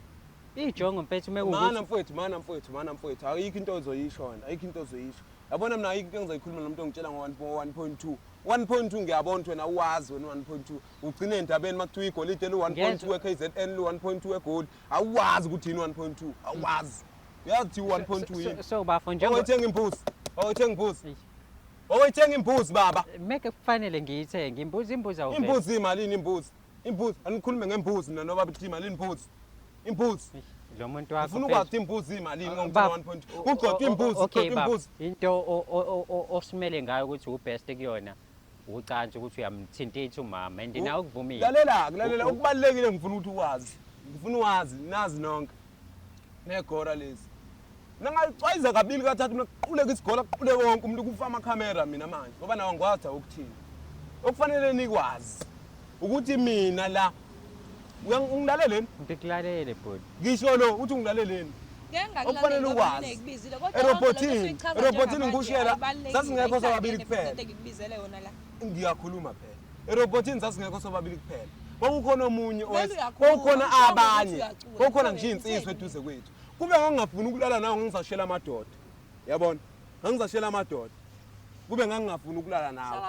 C: Ijongo mfethu
A: mana mfethu ayikho into ozoyisho wena ayikho into ozoyisho. Yabona mina ayikho into engizoyikhuluma nomuntu ongitshela ngo 1.2 ngiyabona wena uwazi wena 1.2 ugcine endabeni makuthiwa igolide lu 1.2 eKZN lu 1.2 eGold awuwazi ukuthi yini 1.2 awazi uyazi 1.2 yini
C: so bafo njengoba
A: owayithenga imbuzi baba
C: make kufanele ngiyithenge imbuzi awuvela
A: imbuzi imalini imbuzi anikhulume ngembuzi mina noba bithi imalini imbuzi
C: lo muntu wakho
A: ufuna ukwazi imbuzi imalini ngongitshela 1.2 ugcotha imbuzi
C: into osimele ngayo ukuthi ubest kuyona ucansi ukuthi uyamthintitha umama and nawe ukuvumile
A: lalela ukubalekile ngifuna ukuthi uwazi nazi nonke negora lezi nangayicwayiza kabili kathathu mina kuquleka isigole kuqule wonke umuntu kufa amakhamera mina manje ngoba nawe ngwazi ukuthini okufanele nikwazi ukuthi mina la ungilaleleni
C: ngikulalele bhuti
A: ngisho lo uthi ungilaleleni okufanele ukwazi erobotini ngikushela sasingekho sobabili kuphela ngiyakhuluma phela erobotini sasingekho sobabili kuphela kwakukhona omunye kwakukhona abanye kwakukhona nje insizwe eduze kwethu kube ngangafuni ukulala nawe ngizashela amadoda yabona ngizashela amadoda kube ngangafuni ukulala nawe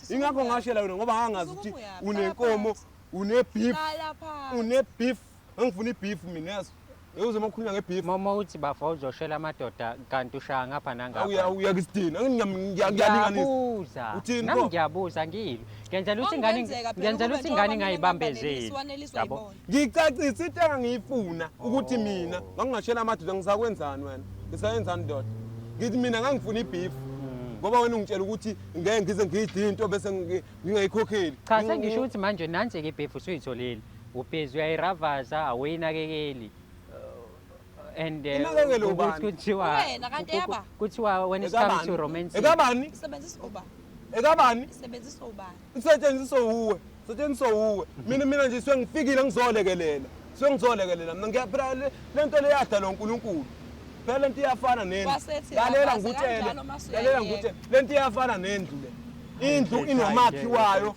A: ingakho ngashela wena ngoba ngangazi ukuthi unenkomo une-beef angifuna i-beef mina yazi uze makhulunywa nge-beef
C: mama uthi bafa uzoshela amadoda kanti ushaya ngapha nangapha
A: uyakisidina ngiyalinganisa uthini
C: nami ngiyabuza ngilo ngenzela ukuthi ingane ingayibambezeli yabo
A: ngicacisa into engangiyifuna ukuthi mina ngangingashela amadoda ngisakwenzani wena ngisayenzani doda ngithi mina ngangifuna i-beef ngoba wena ungitshela ukuthi ngeke ngize ngiyidinto into bese ngingayikhokheli
C: cha sengisho ukuthi manje nansi ke ibhefu usuyitholile ubhezi uyayiravaza awuyinakekeli and kuthiwa when it comes to romance
A: ekabani setshenziswa uwe mina nje sengifikile ngizolekelela mina ngiyaphela lento leyadala uNkulunkulu phela lento iyafana nendlu lalela ngikutshele lento iyafana nendlu le indlu inomakhi wayo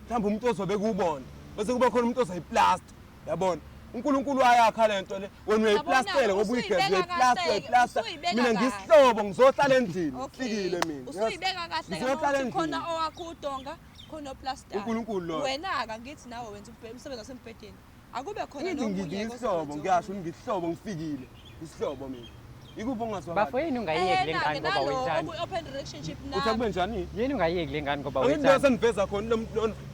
A: mhlawumbe umuntu ozobe kubona bese kuba khona umuntu ozoyiplasta yabona uNkulunkulu ayakha lento le wena uyayiplastela ngoba uyiplasta mina ngisihlobo ngizohlala endlini fikile mina
B: usuyibeka kahle ngoba khona owakho udonga khona oplasta
A: uNkulunkulu lo
B: wena aka ngithi nawe wenza umsebenzi wasempedeni akube khona
A: nomunye ngisihlobo ngiyasho ngisihlobo ngifikile isihlobo mina ikuphi ongazwakala
C: bafo yini ungayiyeki lengane ngoba wenzani
B: open relationship nawe
A: uthi kube njani
C: yini ungayiyeki lengane ngoba
A: wenzani
C: wenzani
A: seniveza khona lo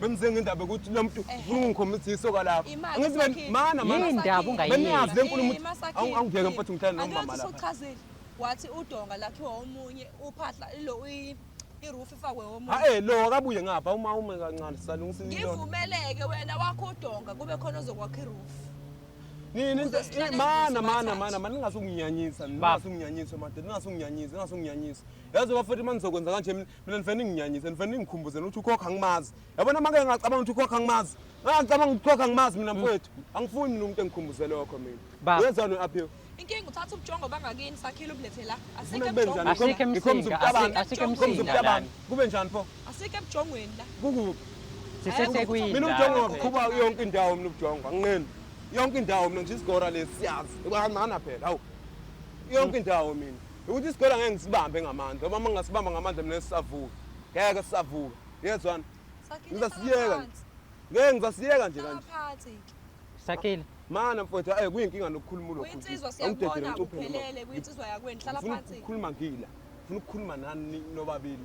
A: bemzenga indaba ukuthi lo muntu ufuna ungikhombisa isoka lakho angithi mana
C: yini indaba ungayiyeki
A: bengazi lenkulumo angiyeke mfowethu ngithanda nomama lapha
B: sochazile wathi udonga lakhiwa omunye uphahla lo iroof ifakwe omunye
A: lo akabuye ngapha uma kancane sisalungisa
B: ngivumeleke wena wakho udonga kube khona ozokwakha iroof
A: nini mana ningasunginyanyisa ningasunginyanyisa yazi bafethu manizokwenza kanje mina nifene nginginyanyise nifene ngikhumbuze ukuthi ukhokha ngimazi yabona make ngacabanga ukuthi ukhokha ngimazi ngacabanga ukuthi ukhokha ngimazi mina mfethu angifuni umuntu engikhumbuzele lokho mina wenzani apho
B: inkinga uthatha ubujongo bangakini sakhile ubulethe la
C: asike emsinga
A: kube njani pho
B: asike ebujongweni la
A: kukuphi
C: sisesekwini
A: mina ubujongo ngaqhuba yonke indawo mina ubujongo anginqeni yonke indawo mina nje isigora lesiyazi ekancane phela hawu yonke indawo mina ukuthi isigora ngeke ngisibambe ngamandla ngoba mangasibamba ngamandla mina sisavuka ngeke sisavuka yezwana ngizasiyeka nje kanje
C: Sakile
A: mana mfowethu kuyinkinga nokukhuluma lokhu
B: insizwa siyabona uphelele kuyinsizwa yakweni hlala phansi
A: ukukhuluma ngila ngifuna ukukhuluma nani nobabili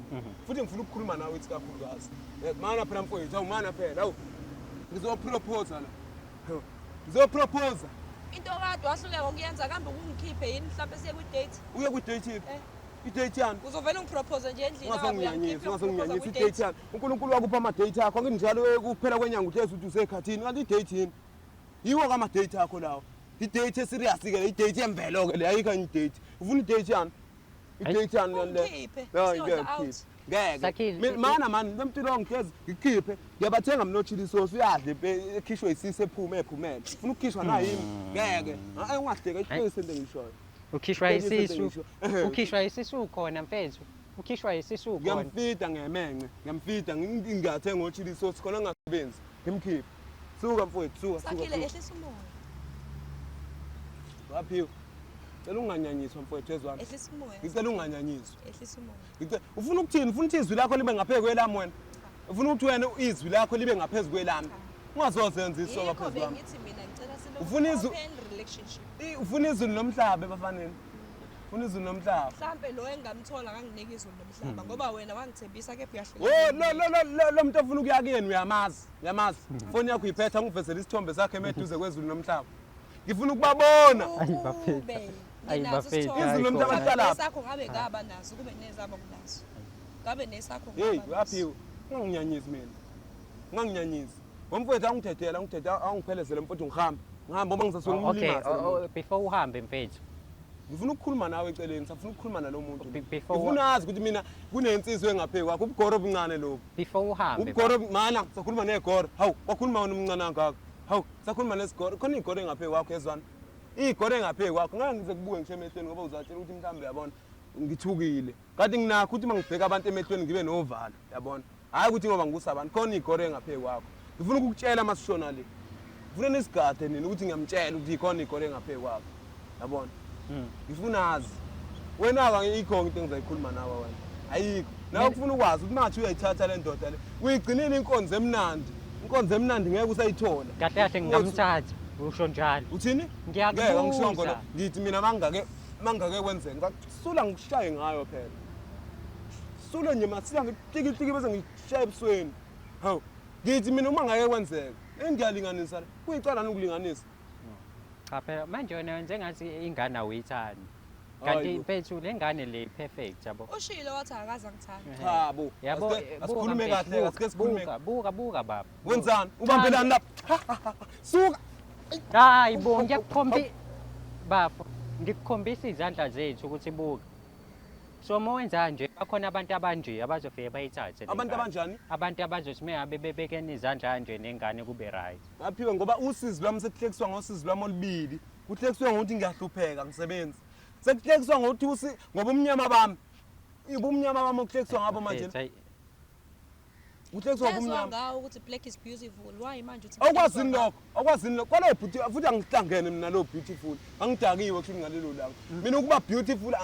A: futhi ngifuna ukukhuluma nawe ithi kakhulukazi mana phela mfowethu awumana phela hawu ngizopropose la ngizopropose
B: into kade wahluke ngokuyenza kambe kungikhiphe yini mhlawumbe siye kwi-date
A: uye kwi-date yiphi i-date yani
B: uzovela ungipropose nje endlini
A: ungasonginyanyisa i-date yani uNkulunkulu wakupha ama-date akho angithi njalo kuphela kwenyanga uthi uthi usekhathini kanti i-date yini yiwo kama-date akho lawo i-date eserious-ke le i-date yemvelo-ke le ayikho enye i-date ufuna i-date yani i-date yani
C: Sakhile,
A: mana mani lemtilo ngigezi ngikhiphe ngiyabathenga mina chili sauce uyadle ekhishwe isisi ephuma ephumele ufuna ukukhishwa na yimi ngeke ungahleka iqiniso into engishoyo
C: ukhishwa isisu ukhishwa isisu khona mfethu ukhishwa isisu khona
A: ngiyamfida ngemenge ngiyamfida ngingathenga ochili sauce khona ngasebenzi ngimkhiphe suka mfowethu suka
B: Sakhile ehlisa umoya.
A: waphiwe cela unganyanyiswa mfowethu ezwana
B: Ehlisa umoya.
A: ngicela unganyanyiswa
B: Ehlisa umoya.
A: ufuna ukuthini ufuna ukuthi izwi lakho libe ngaphezulu kwelami wena ufuna ukuthi wena izwi lakho libe ngaphezulu kwelami ungazozenza isoka
B: Yikho
A: phezu kwami
B: bengithi mina ngicela
A: Ufuna
B: sibe
A: izwi-
B: open relationship.
A: ufuna izulu nomhlaba ebafaneni ufuna izulu nomhlaba
B: Mhlambe lo engamthola kanginika izulu nomhlaba ngoba wena wangithembisa kepha
A: oh
B: uyahlela.
A: lo muntu ofuna ukuya kuyena uyamazi foni yakho iphetha ngivezela isithombe sakhe emeduze kwezulu nomhlaba ngifuna ukubabona
C: Ayibafethu. Ayibafethu.
A: Izulu nomhlaba lihlala
B: Sakho ngabe ngaba nazo kube nezabo kunazo. Ngabe nesakho
A: hey
B: ngaba.
A: uyaphiwe unganginyanyisi mina unganginyanyisi ngomfowethu angithethela angiphelezele mfowethu ngihamba ngoba ngisasuke
C: Okay,
A: ngimlimaze
C: before uhambe mfethu.
A: ngifuna ukukhuluma nawe eceleni safuna ukukhuluma nalo muntu
C: Before
A: ngifuna azi ukuthi mina kunensizwe engapheki kwakho ubugoro obuncane lobu
C: before uhambe.
A: ubugoro mana sakhuluma negoro hawu wakhuluma wena umncane angaka hawu sakhuluma nesigoro khona igoro engapheki kwakho ezwana igoro engapheki kwakho ngeke ngize kubuke ngisho emehlweni ngoba uzatshela ukuthi mhlawumbe uyabona ngithukile kanti nginakho ukuthi mangibheka abantu emehlweni ngibe novalo yabona hayi ukuthi ngoba ngusabani khona igoro engapheki kwakho ngifuna ukukutshela masishona le ngifuna nesigade nini ukuthi ngiyamtshela ukuthi ikhona igoro engapheki kwakho yabona ngifuna azi wena ikho into engizayikhuluma nawe wena ayikho nawe kufuna ukwazi ukuthi manje uyayithatha le ndoda le uyigcinile inkonzo emnandi ngeke usayithola
C: Kahle kahle ngingamthatha. Usho njalo.
A: uthini
C: Ngiyakubuza.
A: ngisho ngona ngithi mina mangake kwenzeka ngakusula ngishaye ngayo phela sula nje masila ngitiki bese ngishaye ebusweni hawu ngithi mina uma ngake kwenzeka engiyalinganisa kuyicala nokulinganisa
C: Cha phela manje wena wenze ngathi ingane awuyithani.
A: Hayi
C: Kanti
A: bo.
C: mfethu lengane le perfect yabo.
B: Ushilo wathi akaza ngithanda.
A: cha bo
C: Yabo
A: asikhulume kahle asike sikhulume
C: buka baba.
A: wenzani ubambelani lapha suka
C: Hayi bo ngiyakukhombi bafo. Ngikukhombisa izandla zethu ukuthi buka. So mowenza nje bakhona abantu abanje abazofike bayithathe.
A: abantu abanjani
C: Abantu abazothi mehabe bebekene izandla kanje nengane kube right.
A: ngaphiwe ngoba usizi lwami sekuhlekiswa ngosizi lwami olubili kuhlekiswe ngokuthi ngiyahlupheka ngisebenzi sekuhlekiswa ngokuthi ngoba umnyama bami ubumnyama bami okuhlekiswa ngabo manje kuhlekiswa
B: Yazwa
A: ngobumnyama
B: ngawo ukuthi black is beautiful. Why manje uthi
A: okwazini lokho kwalo beauty futhi angihlangene mina lo beautiful angidakiwe kusho ngalelo langa mina ukuba beautiful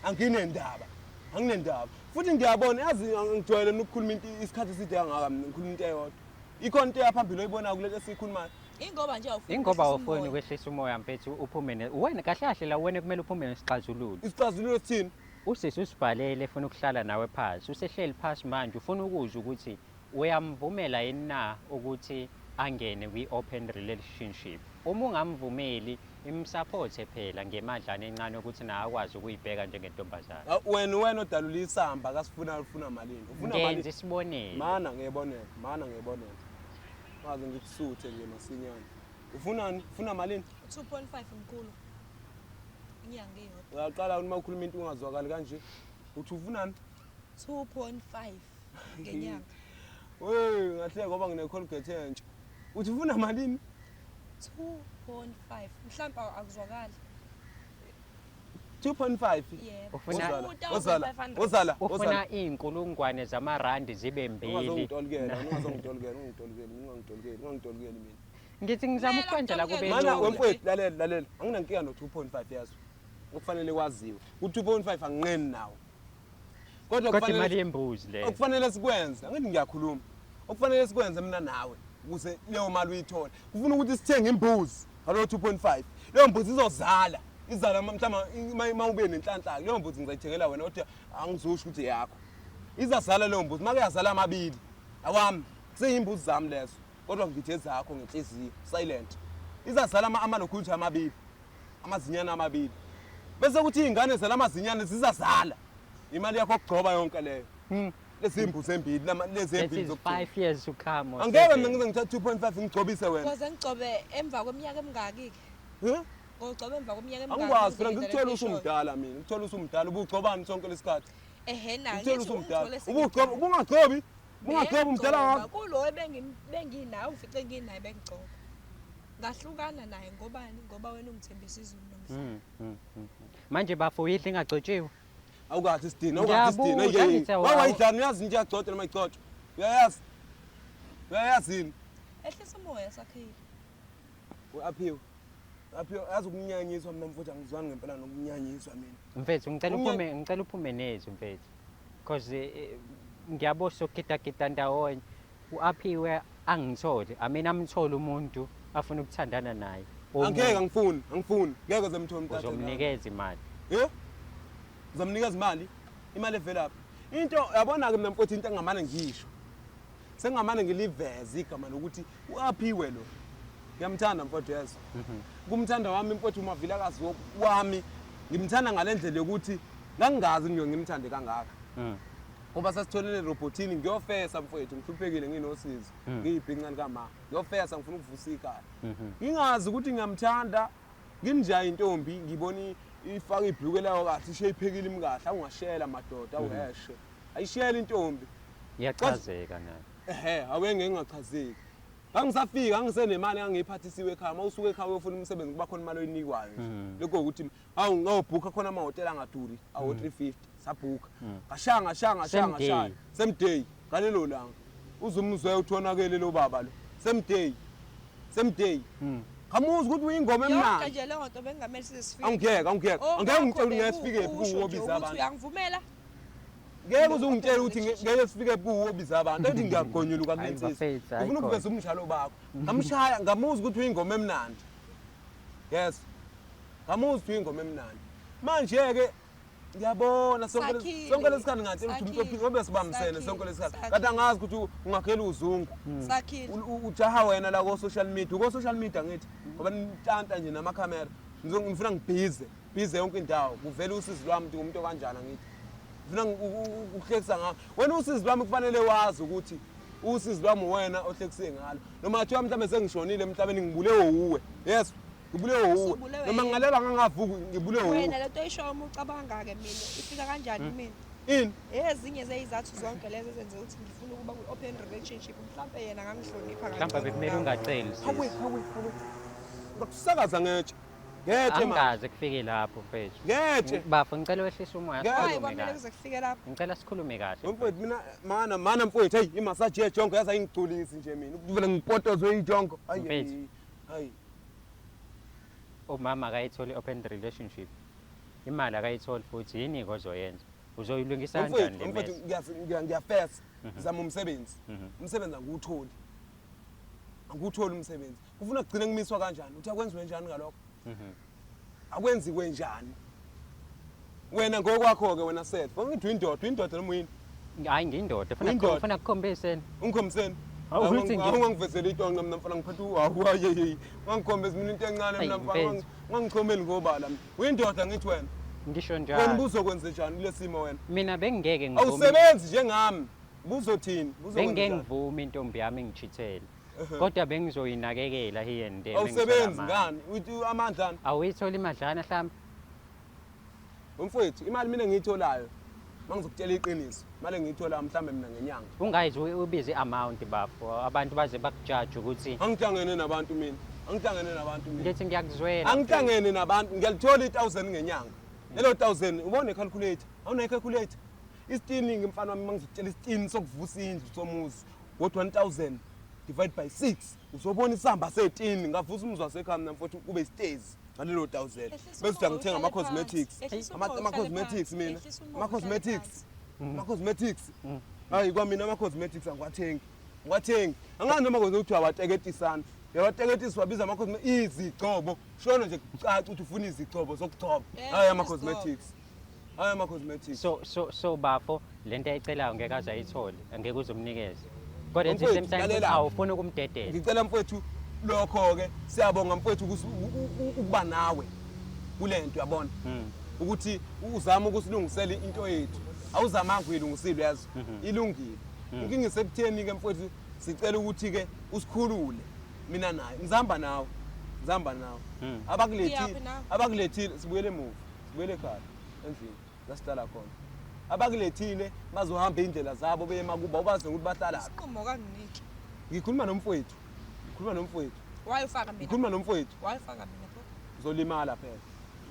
A: anginendaba futhi ngiyabona yazi ngijwayele ukukhuluma isikhathi eside kangaka mina ngikhuluma into eyodwa ikhona into yaphambili oyibona kulento esiyikhulumayo
B: ingoba nje awufuni.
C: Ingoba awufuni ukwehlisa umoya mfethu uphume wena kahle kahle la wena kumele uphume nesixazululo.
A: isixazululo sithini
C: Usisi usibhalele ufuna ukuhlala nawe phansi usehleli phansi manje ufuna ukuzwa ukuthi uyamvumela yini na ukuthi angene kwi-open relationship. Uma ungamvumeli imsupport phela ngemadlana encane ukuthi naye akwazi ukuyibheka njengentombazana.
A: wena odalula isamba ufuna malini
C: Ngenza isibonelo.
A: mana ngiyebonela ngaze ngikusuthe nje masinyane ufuna malini
B: 2.5 mkhulu. Inyanga eyodwa.
A: uyaqala uma ukhuluma into ungazwakali kanje uthi ufunani
B: 2.5 ngenyanga.
A: wey ngahle ngoba ngine Colgate entsha uthi ufuna malini
B: 2.5 mhlawumbe akuzwakali.
A: 2.5
B: Yebo.
A: ozala
C: Ufuna inkulungwane zamarandi zibe mbili.
A: ungazongitolikela mina
C: Ngithi ngizama
B: Kumele
C: ukwenzela kube
B: akutolikele.
A: mana
C: lula.
A: wemfowethu lalela anginankinga no 2.5 yazo okufanele kwaziwe u2.5 anginqeni nawo kodwa
C: Kodwa imali
A: kufanele
C: yembuzi le.
A: okufanele sikwenze angithi ngiyakhuluma okufanele sikwenze mina nawe ukuze leyo mali uyithole kufuna ukuthi sithenge imbuzi ngalo 2.5 leyo mbuzi izozala izala mhlawumbe ube nenhlanhla leyo mbuzi ngizayithengela wena kodwa angizusho ukuthi yakho izazala leyo mbuzi make yazala amabili awami seyimbuzi zami lezo kodwa ngithi ezakho ngenhliziyo silent izazala amalokhunja amabili amazinyana amabili bese kuthi izingane zalamazinyane zizazala imali yakho okugcoba yonke leyo lezimbuzi embili lezi
C: That
A: embili
C: is
A: zokugcoba
C: 5 years to come. or
A: angeke
C: 7.
A: mina ngize ngithatha 2.5 ngigcobise wena
B: Koze ngigcobe emva kweminyaka emingaki ke? Ngigcobe emva kweminyaka emingaki?
A: angikwazi phela ngikuthola usumdala mina ngikuthola usumdala ubugcobani sonke lesikhathi
B: Ehena
A: Utshela
B: ngithi
A: usumdala.
B: ungithole
A: Ubungagcobi. Ubungagcobi umdala wakho.
B: kulo benginayo ufice nginaye bengigcoba. Ngahlukana naye ngobani? Ngoba wena ungithembisa izulu nomhlaba.
C: Manje bafo yidla ingagcotshiwe.
A: Awukathi isidina,
C: Ngiyabuza, ngithi
A: Wawayidlana uyazi nje iyagcotha noma igcotshwa. Uyayazi. Uyayazi yini?
B: Ehlisa umoya sakhile.
A: Aphiwe. Aphiwe yazi ukunyanyiswa mina mfuthu angizwani ngempela nokunyanyiswa mina.
C: Mfethu ngicela uphume nezo mfethu. Because ngiyabosa ukugida ndawonye. Uaphiwe angithole. Amina amthole umuntu afuna ukuthandana naye.
A: Angeke angifuni. Ngeke zemthola umthatha.
C: Uzomnikeza imali.
A: Uzomnikeza imali? Imali evelaphi? Into yabona ke mina mfuthu into engamane ngisho. Sengamane ngiliveze igama lokuthi uaphiwe lo. Ngiyamthanda mfowethu yeso. Kumthanda wami mfowethu uMavilakazi wami. Ngimthanda ngalendlela yokuthi ngangazi ngiyo ngimthande kangaka. Ngoba sasitholele robotini ngiyofesa mfowethu ngihluphekile nginosizo. Ngiyibhinqani kama. Ngiyofesa ngifuna ukuvusa ikhaya. Ngingazi ukuthi ngiyamthanda. Nginjaya intombi ngiboni ifaka ibhluke layo kathi isheyiphekile imkahla awungashela madoda awuheshe. Ayishela intombi.
C: Iyachazeka nayo.
A: Awenge ngingachazeki. Angisafika angisenemali angiyiphathisiwe ekhaya mawusuka ekhaya uyofuna umsebenzi kuba khona imali oyinikwayo nje lokho ukuthi ngawubhuka khona amahotela angaduri awu 350 sabhuka ngashanga same day ngalelo langa uzumuzwe uthonakele lo baba lo same day kamuzi ukuthi uyingoma emnandi
B: yonke nje leyo nto bengamele sizifike
A: angeke ngitshela ngiyasifike kuwo biza abantu
B: uyangivumela
A: ngeke uzungitshela ukuthi ngeke sifike kuwo biza abantu ethi ngiyagonyela ukaNkensisa ufuna ukuveza umshalo bakho ngamshaya ngamuzi ukuthi uyingoma emnandi yes ngamuzi ukuthi uyingoma emnandi manje ke ngiyabona sonke lesikhathi ngathi ukuthi umuntu ophika obe sibambisene sonke lesikhathi kade angazi ukuthi ungakhela uzungu
B: sakhile
A: ujaha wena la ko social media uko social media ngithi ngoba nitanta nje namakhamera ngifuna ngibhize yonke indawo kuvela usizi lwami ukuthi umuntu kanjani ngithi ngifuna ukuhlekisa ngakho wena usizi lwami kufanele wazi ukuthi usizi lwami wena ohlekise ngalo noma athiwa mhlawumbe sengishonile emhlabeni ngibulewe uwe yes ngibulewe uwe noma ngalela ngangavuki ngibulewe uwe
B: wena lento eyisho uma ucabanga ke mina ifika kanjani mina
A: ini
B: ezinye zeyizathu zonke lezo ezenze ukuthi ngifuna ukuba ku open relationship mhlawumbe yena ngangihlonipha
C: Mhlawumbe bekumele ungaceli
A: hawe ngakusakaza ngetshe ngetshe manje
C: angaze kufike lapho mfethu
A: ngetshe
C: bafo ngicela wehlise umoya
B: hayi kwamele kuze kufike lapho
C: ngicela sikhulume kahle
A: mfowethu mina mana mfowethu hey imassage yejongo yaza ingigculisi nje mina ukuvela ngipotozwe ijongo hayi
C: umama akayitholi open relationship imali akayitholi futhi yini ozoyenza uzoyilungisa kanjani le mess
A: mfowethu ngiyafesa ngizama umsebenzi angiwutholi umsebenzi kufuna kugcina ngimiswa kanjani uthi akwenziwe njani ngalokho akwenziwe njani wena ngokwakho ke wena Seth bongithi indoda noma yini
C: hayi ngiyindoda ufuna ukukhombiseni
A: ungikhombiseni awungangivezela itonga mina mfana ngiphethe uhawaye ngangikhombeza mina into encane mina mfana ngangichomeli ngobala uyindoda ngithi wena
C: ngisho njalo
A: wena ubuzokwenza njani kule simo wena
C: mina bengingeke ngivume
A: awusebenzi njengami buzothini
C: bengeke ngivume intombi yami engithithele kodwa bengizoyinakekela here and there
A: awusebenzi ngani uthi amandlana
C: awuyithola imadlana mhlawumbe
A: umfowethu imali mina ngiyitholayo mangizokutshela iqiniso imali engiyithola mhlawumbe mina ngenyanga
C: ungayizi ubize i-amount bafo abantu baze bakujaje ukuthi
A: angihlangene nabantu mina
C: ngithi ngiyakuzwela
A: angihlangene nabantu ngiyalithola 1000 ngenyanga lelo 1000 ubone i-calculator awunayo i-calculator isitini ngimfana wami mangizokutshela isitini sokuvusa indlu somuzi kodwa 1000 divide by 6 uzobona isamba setini ngavusa umuzwa wasekhaya mina mfowethu kube istairs ngalelo 1000 bese ngithenga ama-cosmetics mina ama-cosmetics hayi kwamina ama-cosmetics angiwathengi angazi noma kwenza ukuthi awateketisana yawateketisi wabiza ama-cosmetics izigcobo shona nje kucaca ukuthi ufuna izigcobo zokugcoba hayi ama-cosmetics
C: so bafo lento ayicelayo ngeke aze ayithole angeke uzomnikeza kodwa at the same time awufuna ukumdedela
A: ngicela mfowethu lokho-ke siyabonga mfowethu ukuba nawe kule nto yabona ukuthi uzama ukusilungisela into yethu awuzamanga uyilungisile yazo ilungile inkinga isekutheni-ke mfowethu sicela ukuthi-ke usikhulule mina naye ngizahamba nawe abakulethile sibuyele emuva sibuyele ekhaya endlini lasihlala khona abakulethile bazohamba indlela zabo beye emakuba ubazi ukuthi bahlalaphi.
B: Isinqumo kanginiki.
A: Ngikhuluma nomfowethu. Ngikhuluma nomfowethu.
B: Wayifaka mina.
A: Ngikhuluma nomfowethu.
B: Wayifaka mina pho.
A: Uzolimala phela.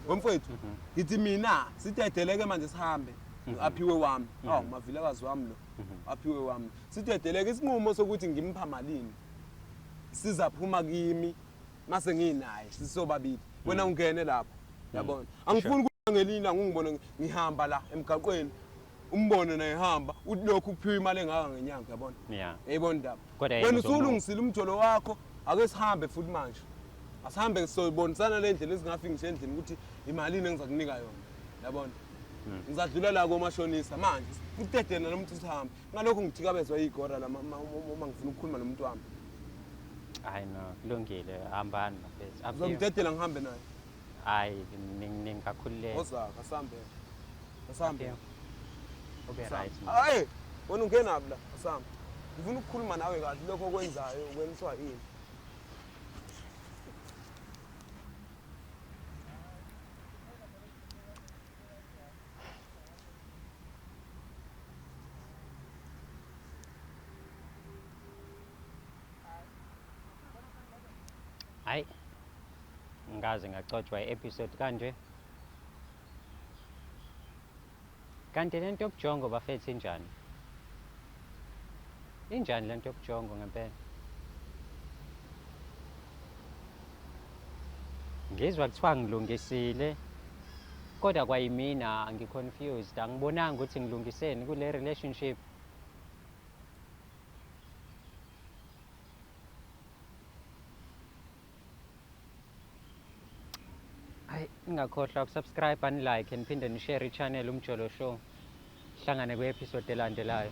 A: Umfowethu ngithi mina sidedeleke manje sihambe. Aphiwe wami. Awu mavilakazi wami lo. Aphiwe wami. Sidedeleke isinqumo sokuthi ngimpa malini. Sizaphuma kimi mase nginaye sisobabili. Wena ungene lapho. Yabona. Angifuni ngelina ngingibone ngihamba la emgaqweni umbone naye ehamba ulokhu kuphiwa imali engaka ngenyanga yabona yayibona indaba wena usulungisile umjolo wakho ake sihambe futhi manje asihambe sizobonisana le ndlela ezingafiki ngisho endlini ukuthi imalini engizakunika yona yabona ngizadlula la komashonisa manje kutedena nomuntu sihambe ngalokho ngithikabezwa igora la uma ngifuna ukukhuluma nomuntu wami
C: hayi no kulungile hambani mafethu
A: ngizomdedela ngihambe naye
C: hayi ningakhululeka
A: ozaka asambe asambe
C: okay right
A: hayi wena ungenaphi la asambe ngifuna ukukhuluma nawe kahle lokho okwenzayo kweniswa yini
C: hayi ngaze ngacotshwa i-episode kanje kanti lento yobujongo bafethu injani lento yobujongo ngempela ngizwa kuthiwa ngilungisile kodwa kwayimina ngi-confused angibonanga ukuthi ngilungiseni kule relationship ningakhohlwa ukusubscribe and like niphinde nishare i-channel umjolo show hlangane kwi-episode elandelayo